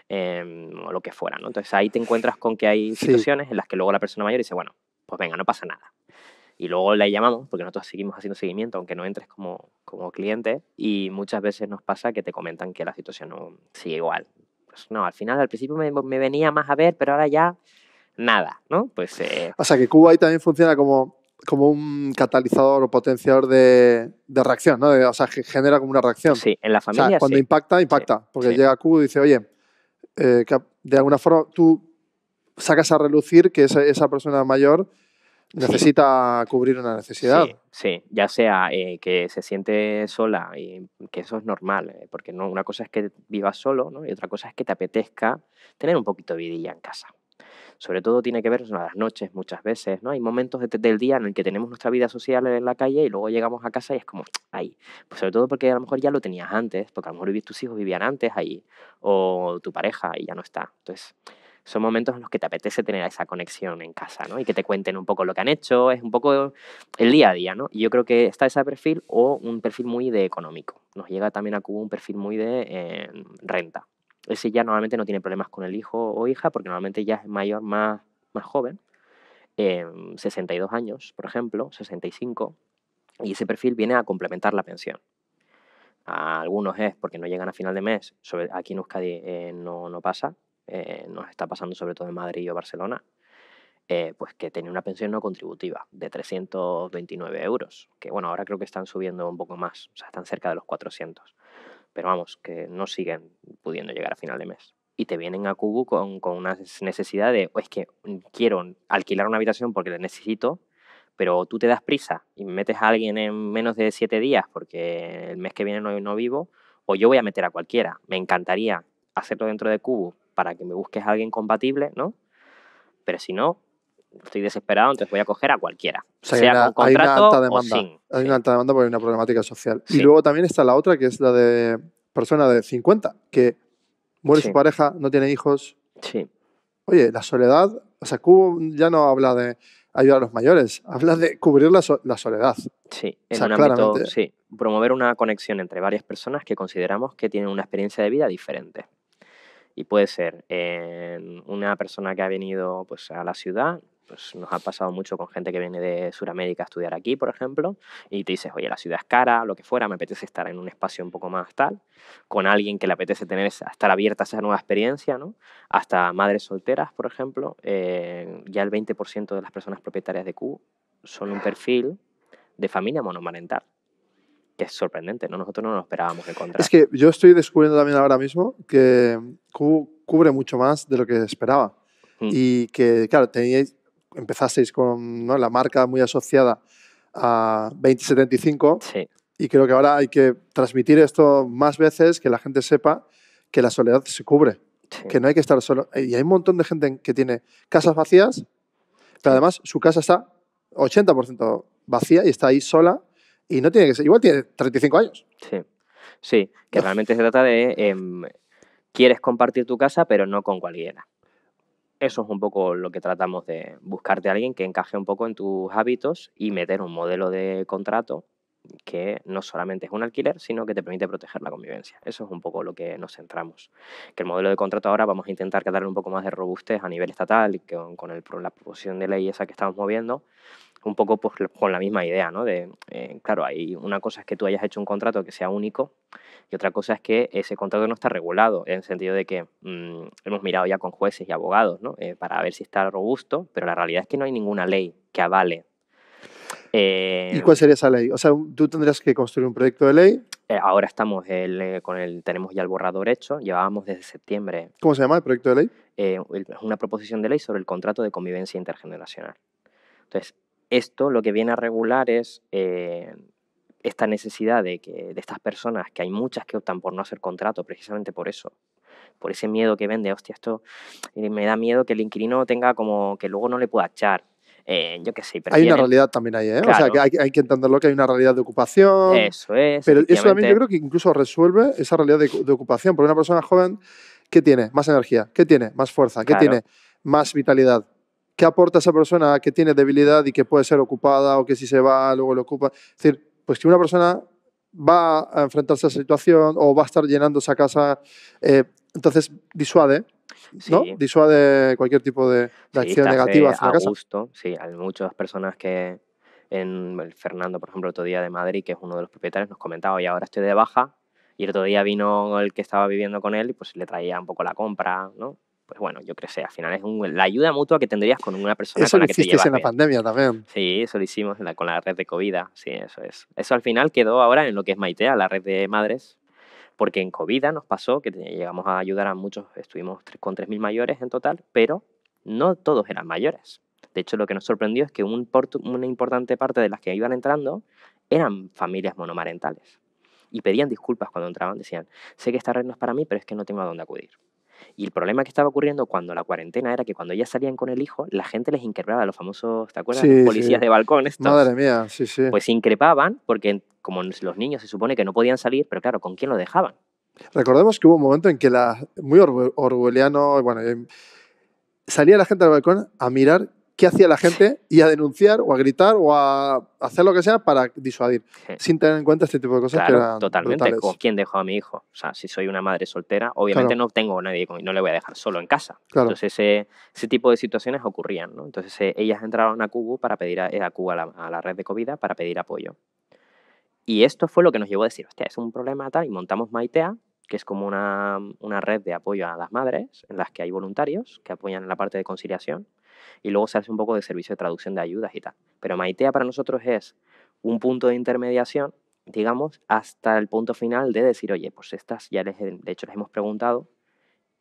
o lo que fuera, ¿no? Entonces ahí te encuentras con que hay situaciones en las que luego la persona mayor dice, bueno, pues venga, no pasa nada. Y luego la llamamos, porque nosotros seguimos haciendo seguimiento, aunque no entres como cliente, y muchas veces nos pasa que te comentan que la situación no sigue igual. Pues no, al final, al principio me venía más a ver, pero ahora ya nada, ¿no? Pues... O sea, que Cuba ahí también funciona como un catalizador o potenciador de reacción, ¿no? O sea, genera como una reacción. Sí, en la familia, o sea, cuando sí. impacta. Porque llega Cuba y dice, oye, que de alguna forma tú sacas a relucir que esa persona mayor necesita cubrir una necesidad. Sí, ya sea que se siente sola, y que eso es normal, porque no, una cosa es que vivas solo, ¿no? Y otra cosa es que te apetezca tener un poquito de vidilla en casa. Sobre todo tiene que ver con las noches muchas veces, ¿no? Hay momentos del día en el que tenemos nuestra vida social en la calle y luego llegamos a casa y es como, ahí. Pues sobre todo porque a lo mejor ya lo tenías antes, porque a lo mejor tus hijos vivían antes ahí, o tu pareja y ya no está. Entonces, son momentos en los que te apetece tener esa conexión en casa, ¿no? Y que te cuenten un poco lo que han hecho, es un poco el día a día, ¿no? Y yo creo que está ese perfil o un perfil muy de económico. Nos llega también a Cubo un perfil muy de renta. Ese ya normalmente no tiene problemas con el hijo o hija porque normalmente ya es mayor, más joven, 62 años, por ejemplo, 65, y ese perfil viene a complementar la pensión. A algunos es porque no llegan a final de mes, aquí en Euskadi no pasa, nos está pasando sobre todo en Madrid o Barcelona, pues que tenía una pensión no contributiva de 329 euros, que bueno, ahora creo que están subiendo un poco más, o sea, están cerca de los 400, pero vamos, que no siguen pudiendo llegar a final de mes. Y te vienen a Cubo con una necesidad de, es que quiero alquilar una habitación porque la necesito, pero tú te das prisa y metes a alguien en menos de 7 días porque el mes que viene no vivo, o yo voy a meter a cualquiera. Me encantaría hacerlo dentro de Cubo para que me busques a alguien compatible, ¿no? Pero si no, estoy desesperado, entonces voy a coger a cualquiera, O sea, sea con hay una contrato alta o demanda. sin. Hay Sí. una alta demanda porque hay una problemática social. Y Sí. luego también está la otra, que es la de persona de 50, que muere Sí. su pareja, no tiene hijos. Sí. Oye, la soledad, o sea, Cubo ya no habla de ayudar a los mayores, habla de cubrir la soledad. Sí, O en sea, un ámbito, claramente. sí, promover una conexión entre varias personas que consideramos que tienen una experiencia de vida diferente. Y puede ser una persona que ha venido pues, a la ciudad, pues nos ha pasado mucho con gente que viene de Sudamérica a estudiar aquí, por ejemplo, y te dices, oye, la ciudad es cara, lo que fuera, me apetece estar en un espacio un poco más tal, con alguien que le apetece estar abierta a esa nueva experiencia, ¿no? Hasta madres solteras, por ejemplo, ya el 20% de las personas propietarias de Q son un perfil de familia monomarental, que es sorprendente, ¿no? Nosotros no nos esperábamos encontrar. Es que yo estoy descubriendo también ahora mismo que cubre mucho más de lo que esperaba. Y que, claro, empezasteis con, ¿no?, la marca muy asociada a 2075. Sí. Y creo que ahora hay que transmitir esto más veces, que la gente sepa que la soledad se cubre, Sí. que no hay que estar solo. Y hay un montón de gente que tiene casas vacías, pero además su casa está 80% vacía y está ahí sola y no tiene que ser, igual tiene 35 años. Sí, sí, que realmente se trata de quieres compartir tu casa, pero no con cualquiera. Eso es un poco lo que tratamos de buscarte a alguien que encaje un poco en tus hábitos y meter un modelo de contrato que no solamente es un alquiler, sino que te permite proteger la convivencia. Eso es un poco lo que nos centramos. Que el modelo de contrato ahora vamos a intentar darle un poco más de robustez a nivel estatal y con la proposición de ley esa que estamos moviendo, un poco pues, con la misma idea, ¿no? Claro, hay una cosa es que tú hayas hecho un contrato que sea único y otra cosa es que ese contrato no está regulado, en el sentido de que hemos mirado ya con jueces y abogados, ¿no? Para ver si está robusto, pero la realidad es que no hay ninguna ley que avale. ¿Y cuál sería esa ley? O sea, tú tendrías que construir un proyecto de ley. Ahora estamos tenemos ya el borrador hecho, llevábamos desde septiembre. ¿Cómo se llama el proyecto de ley? Es una proposición de ley sobre el contrato de convivencia intergeneracional. Entonces, esto lo que viene a regular es esta necesidad de estas personas, que hay muchas que optan por no hacer contrato precisamente por eso, por ese miedo que ven de, hostia, esto me da miedo que el inquilino tenga como que luego no le pueda echar. Yo qué sé, hay una realidad también ahí, ¿eh? Claro. O sea, que hay que entenderlo, que hay una realidad de ocupación. Eso es. Pero eso también yo creo que incluso resuelve esa realidad de ocupación. Porque una persona joven, ¿qué tiene? Más energía. ¿Qué tiene? Más fuerza. ¿Qué tiene? Más vitalidad. ¿Qué aporta esa persona que tiene debilidad y que puede ser ocupada o que si se va luego lo ocupa? Es decir, pues que una persona va a enfrentarse a esa situación o va a estar llenando esa casa, entonces disuade. ¿No? Sí. Disuade cualquier tipo de acción negativa hacia la casa. Gusto, sí. Hay muchas personas que el Fernando, por ejemplo, el otro día de Madrid, que es uno de los propietarios, nos comentaba, oye, ahora estoy de baja, y el otro día vino el que estaba viviendo con él y pues le traía un poco la compra, ¿no? Pues bueno, yo creo que al final es la ayuda mutua que tendrías con una persona eso con la que te llevas en la bien. pandemia también. Sí, eso lo hicimos con la red de COVID, sí, eso es. Eso al final quedó ahora en lo que es Maitea, la red de madres, porque en COVID nos pasó que llegamos a ayudar a muchos, estuvimos con 3.000 mayores en total, pero no todos eran mayores. De hecho, lo que nos sorprendió es que una importante parte de las que iban entrando eran familias monomarentales. Y pedían disculpas cuando entraban, decían, sé que esta red no es para mí, pero es que no tengo a dónde acudir. Y el problema que estaba ocurriendo cuando la cuarentena era que cuando ya salían con el hijo, la gente les increpaba, los famosos, ¿te acuerdas? Sí, Los policías de balcón estos. Madre mía, sí, sí. Pues increpaban porque como los niños se supone que no podían salir, pero claro, ¿con quién lo dejaban? Recordemos que hubo un momento en que muy orwelliano, bueno, salía la gente al balcón a mirar qué hacía la gente y a denunciar o a gritar o a hacer lo que sea para disuadir, Sí. sin tener en cuenta este tipo de cosas que Claro, eran totalmente. brutales. ¿Con quién dejo a mi hijo? O sea, si soy una madre soltera, obviamente Claro, no tengo a nadie, no le voy a dejar solo en casa. claro. Entonces, ese tipo de situaciones ocurrían, ¿no? Entonces, ellas entraron a Cubo para pedir a Cubo, a la red de COVID, para pedir apoyo. Y esto fue lo que nos llevó a decir, hostia, es un problema tal, y montamos Maitea, que es como una red de apoyo a las madres, en las que hay voluntarios que apoyan en la parte de conciliación, y luego se hace un poco de servicio de traducción de ayudas y tal. Pero Maitea para nosotros es un punto de intermediación, digamos, hasta el punto final de decir, oye, pues estas ya de hecho les hemos preguntado,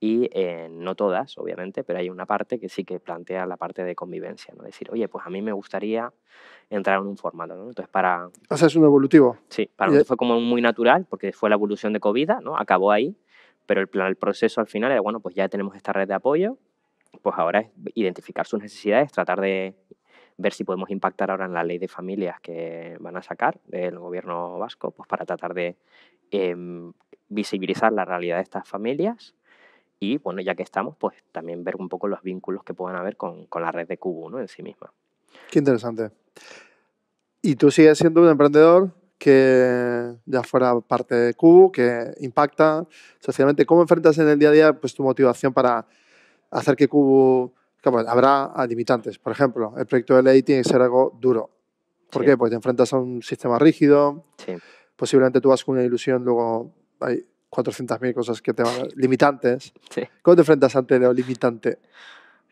y no todas, obviamente, pero hay una parte que sí que plantea la parte de convivencia, ¿no? Decir, oye, pues a mí me gustaría entrar en un formato, ¿no? Entonces, O sea, es un evolutivo. sí, para nosotros fue como muy natural, porque fue la evolución de COVID, ¿no? Acabó ahí, pero el proceso al final era, bueno, pues ya tenemos esta red de apoyo, pues ahora es identificar sus necesidades, tratar de ver si podemos impactar ahora en la ley de familias que van a sacar del gobierno vasco, pues para tratar de visibilizar la realidad de estas familias y, bueno, ya que estamos, pues también ver un poco los vínculos que puedan haber con la red de Cubo, ¿no? En sí misma. Qué interesante. Y tú sigues siendo un emprendedor que ya fuera parte de Cubo, que impacta socialmente. ¿Cómo enfrentas en el día a día pues, tu motivación para hacer que Cubo... Claro, habrá limitantes. Por ejemplo, el proyecto de ley tiene que ser algo duro. ¿Por Sí. qué? Pues te enfrentas a un sistema rígido. Sí. Posiblemente tú vas con una ilusión, luego hay 400.000 cosas que te van... limitantes. Sí. ¿Cómo te enfrentas ante lo limitante?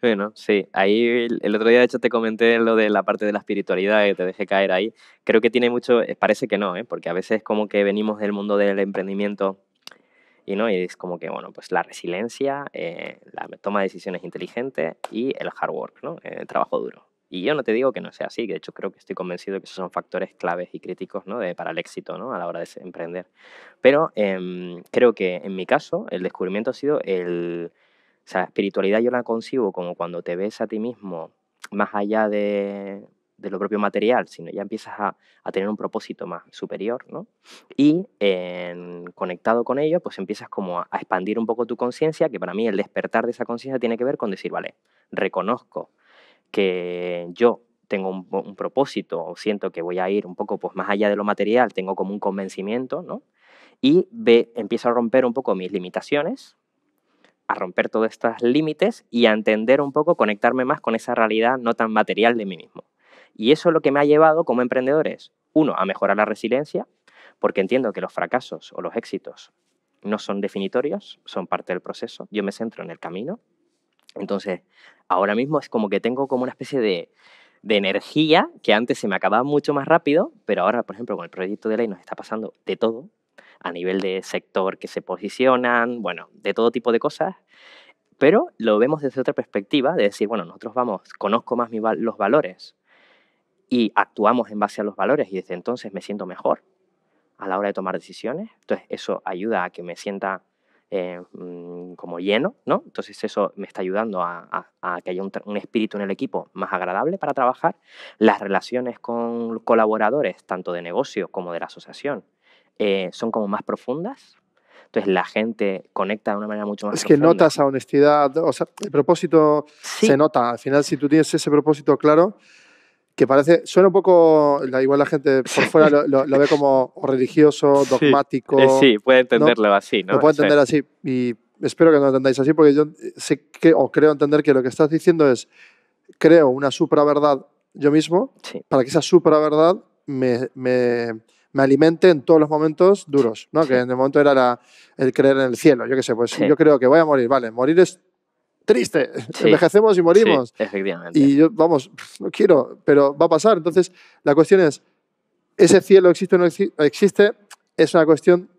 Bueno, sí, ahí el otro día de hecho te comenté lo de la parte de la espiritualidad que te dejé caer ahí. Creo que tiene mucho, parece que no, porque a veces como que venimos del mundo del emprendimiento y no, y es como que, bueno, pues la resiliencia, la toma de decisiones inteligentes y el hard work, ¿no? El trabajo duro. Y yo no te digo que no sea así, de hecho creo que estoy convencido de que esos son factores claves y críticos, ¿no? Para el éxito, ¿no? A la hora de emprender. Pero creo que en mi caso el descubrimiento ha sido o sea, espiritualidad yo la concibo como cuando te ves a ti mismo más allá de lo propio material, sino ya empiezas a tener un propósito más superior, ¿no? Y conectado con ello, pues empiezas como a expandir un poco tu conciencia, que para mí el despertar de esa conciencia tiene que ver con decir, vale, reconozco que yo tengo un propósito o siento que voy a ir un poco pues, más allá de lo material, tengo como un convencimiento, ¿no? Y empiezo a romper un poco mis limitaciones, a romper todos estos límites y a entender un poco, conectarme más con esa realidad no tan material de mí mismo. Y eso es lo que me ha llevado como emprendedor es, uno, a mejorar la resiliencia, porque entiendo que los fracasos o los éxitos no son definitorios, son parte del proceso. Yo me centro en el camino. Entonces, ahora mismo es como que tengo como una especie de energía que antes se me acababa mucho más rápido, pero ahora, por ejemplo, con el proyecto de ley nos está pasando de todo, a nivel de sector que se posicionan, bueno, de todo tipo de cosas, pero lo vemos desde otra perspectiva, de decir, bueno, nosotros conozco más los valores y actuamos en base a los valores y desde entonces me siento mejor a la hora de tomar decisiones, entonces eso ayuda a que me sienta como lleno, ¿no? Entonces eso me está ayudando a que haya un espíritu en el equipo más agradable para trabajar. Las relaciones con colaboradores, tanto de negocio como de la asociación, son como más profundas. Entonces la gente conecta de una manera mucho más Es que profunda. notas esa honestidad, o sea, el propósito Sí. se nota. Al final, si tú tienes ese propósito claro, que parece, suena un poco, igual la gente por fuera lo ve como religioso, dogmático. Sí, puede entenderlo así, ¿no? Lo puede Eso entender es. así y espero que no lo entendáis así porque yo sé que, o creo entender que lo que estás diciendo es, creo una supraverdad yo mismo Sí. para que esa supraverdad me alimente en todos los momentos duros, ¿no? Sí. Que en el momento era el creer en el cielo, yo qué sé, pues Sí. yo creo que voy a morir, vale, morir es triste, Sí. envejecemos y morimos. Sí, efectivamente. Y yo, vamos, no quiero, pero va a pasar. Entonces, la cuestión es, ¿ese cielo existe o no existe? Es una cuestión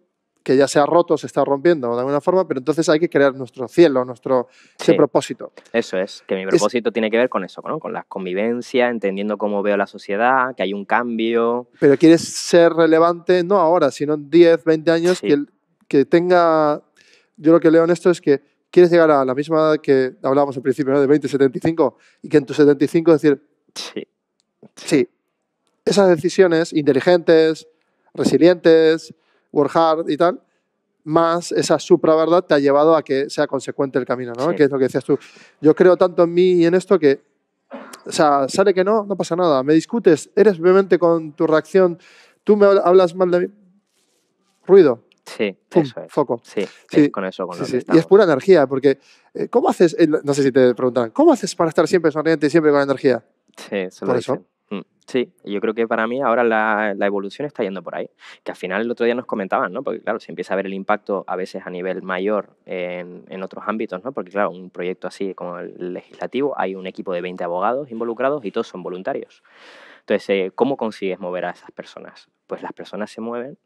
que ya se ha roto, se está rompiendo de alguna forma, pero entonces hay que crear nuestro cielo, ese propósito. Eso es, que mi propósito tiene que ver con eso, ¿no? Con la convivencia, entendiendo cómo veo la sociedad, que hay un cambio. Pero quieres ser relevante no ahora, sino en 10, 20 años, Sí. que tenga... Yo lo que leo en esto es que quieres llegar a la misma edad que hablábamos al principio, ¿no? De 20, 75, y que en tus 75 decir, sí, esas decisiones inteligentes, resilientes, work hard y tal, más esa supraverdad te ha llevado a que sea consecuente el camino, ¿no? Sí. Que es lo que decías tú. Yo creo tanto en mí y en esto que, o sea, sale que no pasa nada. Me discutes, eres vehemente con tu reacción, tú me hablas mal de mí, ruido, Sí, pum, eso es. foco. Sí, Sí, es con eso con sí, lo que sí. Y estamos. es pura energía, porque ¿cómo haces? No sé si te preguntarán, ¿cómo haces para estar siempre sonriente y siempre con energía? Sí, eso Por lo eso. dicen. Sí, y yo creo que para mí ahora la evolución está yendo por ahí. Que al final el otro día nos comentaban, ¿no? Porque claro, se empieza a ver el impacto a veces a nivel mayor en otros ámbitos, ¿no? Porque claro, un proyecto así como el legislativo, hay un equipo de 20 abogados involucrados y todos son voluntarios. Entonces, ¿cómo consigues mover a esas personas? Pues las personas se mueven,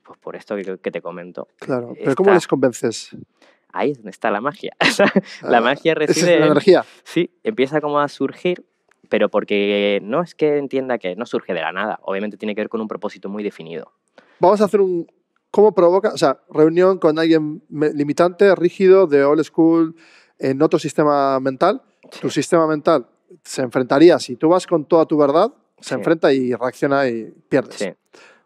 pues por esto que te comento. Claro, pero ¿cómo les convences? Ahí es donde está la magia. La magia Esa es reside la en... energía. Sí, empieza como a surgir, pero porque no es que entienda que no surge de la nada. Obviamente tiene que ver con un propósito muy definido. Vamos a hacer ¿cómo provoca? O sea, reunión con alguien limitante, rígido, de old school, en otro sistema mental. Sí. Tu sistema mental se enfrentaría, si tú vas con toda tu verdad, se Sí. enfrenta y reacciona y pierdes. Sí.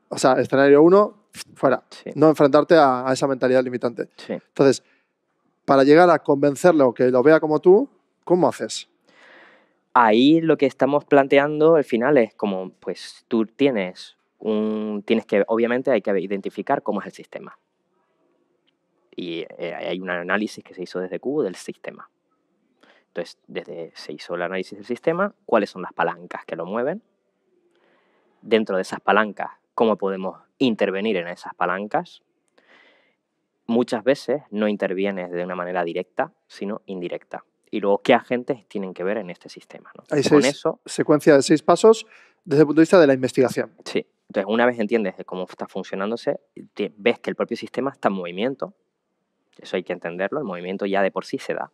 O sea, escenario 1, fuera. Sí. No enfrentarte a esa mentalidad limitante. Sí. Entonces, para llegar a convencerle o que lo vea como tú, ¿cómo haces? Ahí lo que estamos planteando al final es como, pues tú tienes que, obviamente hay que identificar cómo es el sistema. Y hay un análisis que se hizo desde Q del sistema. Entonces, se hizo el análisis del sistema, cuáles son las palancas que lo mueven. Dentro de esas palancas, cómo podemos intervenir en esas palancas. Muchas veces no intervienes de una manera directa, sino indirecta. Y luego, ¿qué agentes tienen que ver en este sistema? ¿No? Hay Con eso, secuencia de 6 pasos desde el punto de vista de la investigación. sí. Entonces, una vez entiendes cómo está funcionándose, ves que el propio sistema está en movimiento. Eso hay que entenderlo, el movimiento ya de por sí se da.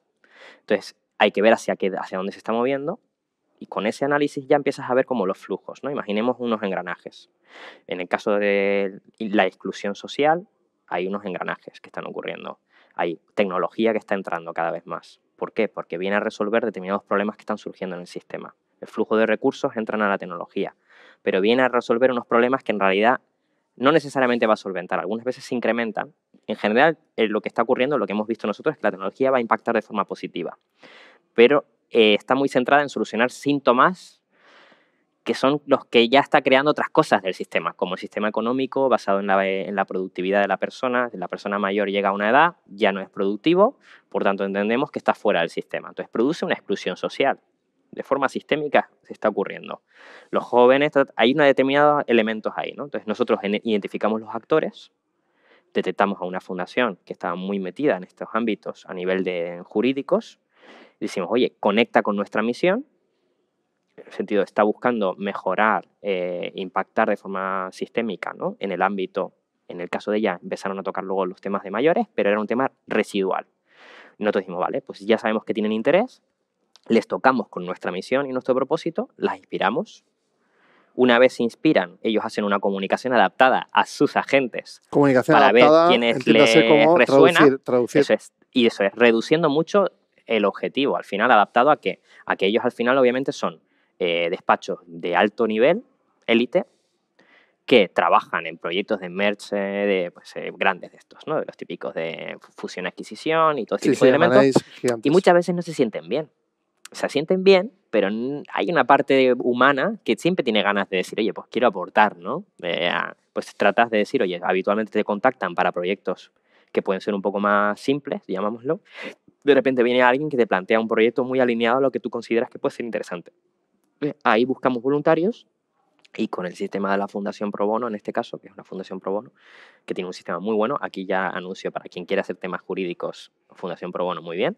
Entonces, hay que ver hacia dónde se está moviendo y con ese análisis ya empiezas a ver como los flujos, ¿no? Imaginemos unos engranajes. En el caso de la exclusión social, hay unos engranajes que están ocurriendo. Hay tecnología que está entrando cada vez más. ¿Por qué? Porque viene a resolver determinados problemas que están surgiendo en el sistema. El flujo de recursos entran a la tecnología, pero viene a resolver unos problemas que en realidad no necesariamente va a solventar. Algunas veces se incrementan. En general, lo que está ocurriendo, lo que hemos visto nosotros, es que la tecnología va a impactar de forma positiva. Pero está muy centrada en solucionar síntomas que son los que ya está creando otras cosas del sistema, como el sistema económico basado en la productividad de la persona. Si la persona mayor llega a una edad, ya no es productivo, por tanto entendemos que está fuera del sistema. Entonces produce una exclusión social. De forma sistémica se está ocurriendo. Los jóvenes, hay unos determinados elementos ahí, ¿no? Entonces nosotros identificamos los actores, detectamos a una fundación que estaba muy metida en estos ámbitos a nivel de jurídicos, y decimos, oye, conecta con nuestra misión, en el sentido está buscando mejorar, impactar de forma sistémica, ¿no? En el ámbito, en el caso de ella, empezaron a tocar luego los temas de mayores, pero era un tema residual. Nosotros dijimos, vale, pues ya sabemos que tienen interés, les tocamos con nuestra misión y nuestro propósito, las inspiramos. Una vez se inspiran, ellos hacen una comunicación adaptada a sus agentes Comunicación para adaptada, ver quiénes entiéndase les como resuena. traducir. Eso es, reduciendo mucho el objetivo, al final adaptado a que ellos al final obviamente son despachos de alto nivel, élite, que trabajan en proyectos de merge grandes de estos, ¿no? De los típicos de fusión-adquisición y todo este tipo de elementos. Y muchas veces no se sienten bien. Se sienten bien, pero hay una parte humana que siempre tiene ganas de decir, oye, pues quiero aportar, ¿no? Pues tratas de decir, oye, habitualmente te contactan para proyectos que pueden ser un poco más simples, llamámoslo. De repente viene alguien que te plantea un proyecto muy alineado a lo que tú consideras que puede ser interesante. Ahí buscamos voluntarios y con el sistema de la Fundación Pro Bono, en este caso, que es una Fundación Pro Bono, que tiene un sistema muy bueno. Aquí ya anuncio para quien quiera hacer temas jurídicos, Fundación Pro Bono, muy bien.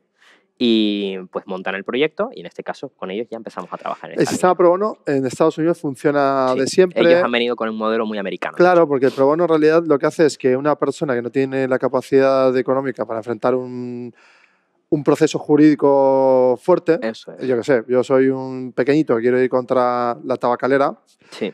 Y pues montan el proyecto y en este caso con ellos ya empezamos a trabajar en el sistema Pro Bono en Estados Unidos funciona de siempre. Ellos han venido con un modelo muy americano. Claro, porque el Pro Bono en realidad lo que hace es que una persona que no tiene la capacidad económica para enfrentar un proceso jurídico fuerte, Eso es. yo qué sé, yo soy un pequeñito que quiero ir contra la tabacalera, sí.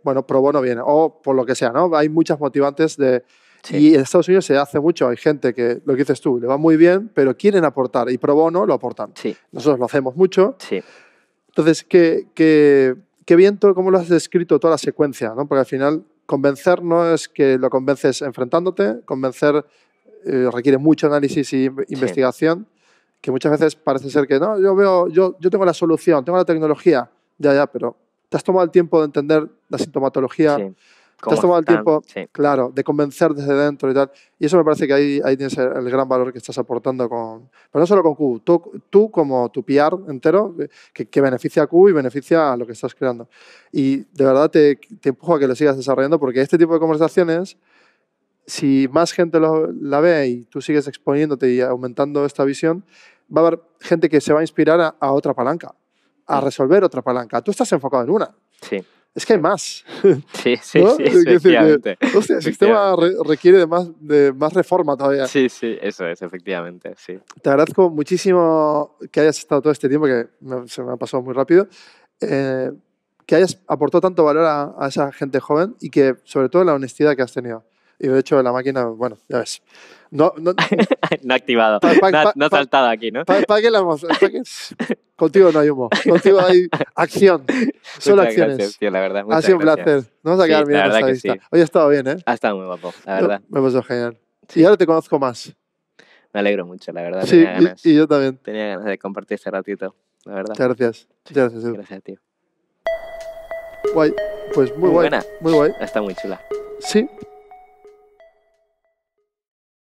Bueno, Pro Bono viene, o por lo que sea, ¿no? Hay muchas motivantes de... Sí. Y en Estados Unidos se hace mucho, hay gente que, lo que dices tú, le va muy bien, pero quieren aportar, y Pro Bono lo aportan. Sí. Nosotros lo hacemos mucho. Sí. Entonces, qué bien, ¿cómo lo has descrito toda la secuencia? ¿No? Porque al final convencer no es que lo convences enfrentándote, convencer requiere mucho análisis y investigación, que muchas veces parece ser que no, yo tengo la solución, tengo la tecnología, ya, pero te has tomado el tiempo de entender la sintomatología, te has tomado el tiempo, claro, de convencer desde dentro y tal. Y eso me parece que ahí tienes el gran valor que estás aportando pero no solo con Q, tú como tu PR entero, que beneficia a Q y beneficia a lo que estás creando. Y de verdad te empujo a que lo sigas desarrollando, porque este tipo de conversaciones, si más gente la ve y tú sigues exponiéndote y aumentando esta visión, va a haber gente que se va a inspirar a otra palanca, a resolver otra palanca. Tú estás enfocado en una. Sí. Es que hay más. Sí, ¿no? efectivamente. Hostia, el sistema requiere de más reforma todavía. Sí, eso es, efectivamente, sí. Te agradezco muchísimo que hayas estado todo este tiempo, que se me ha pasado muy rápido, que hayas aportado tanto valor a esa gente joven y que, sobre todo, la honestidad que has tenido. Y de hecho, la máquina, bueno, ya ves. No ha activado. No ha saltado aquí, ¿no? ¿Para qué la hemos? Contigo no hay humo. Contigo hay acción. Solo muchas acciones. Gracias, tío, la verdad. Ha sido un placer. Nos vamos a quedar bien esta vista. Sí. Hoy ha estado bien, ¿eh? Ha estado muy guapo, la verdad. Me ha pasado genial. Sí. Y ahora te conozco más. Me alegro mucho, la verdad. Sí, tenía ganas. Y yo también. Tenía ganas de compartir este ratito, la verdad. Muchas gracias. Sí. Muchas gracias, Edu. Gracias, tío. Guay. Pues muy guay. Buena. Muy guay. Está muy chula. Sí.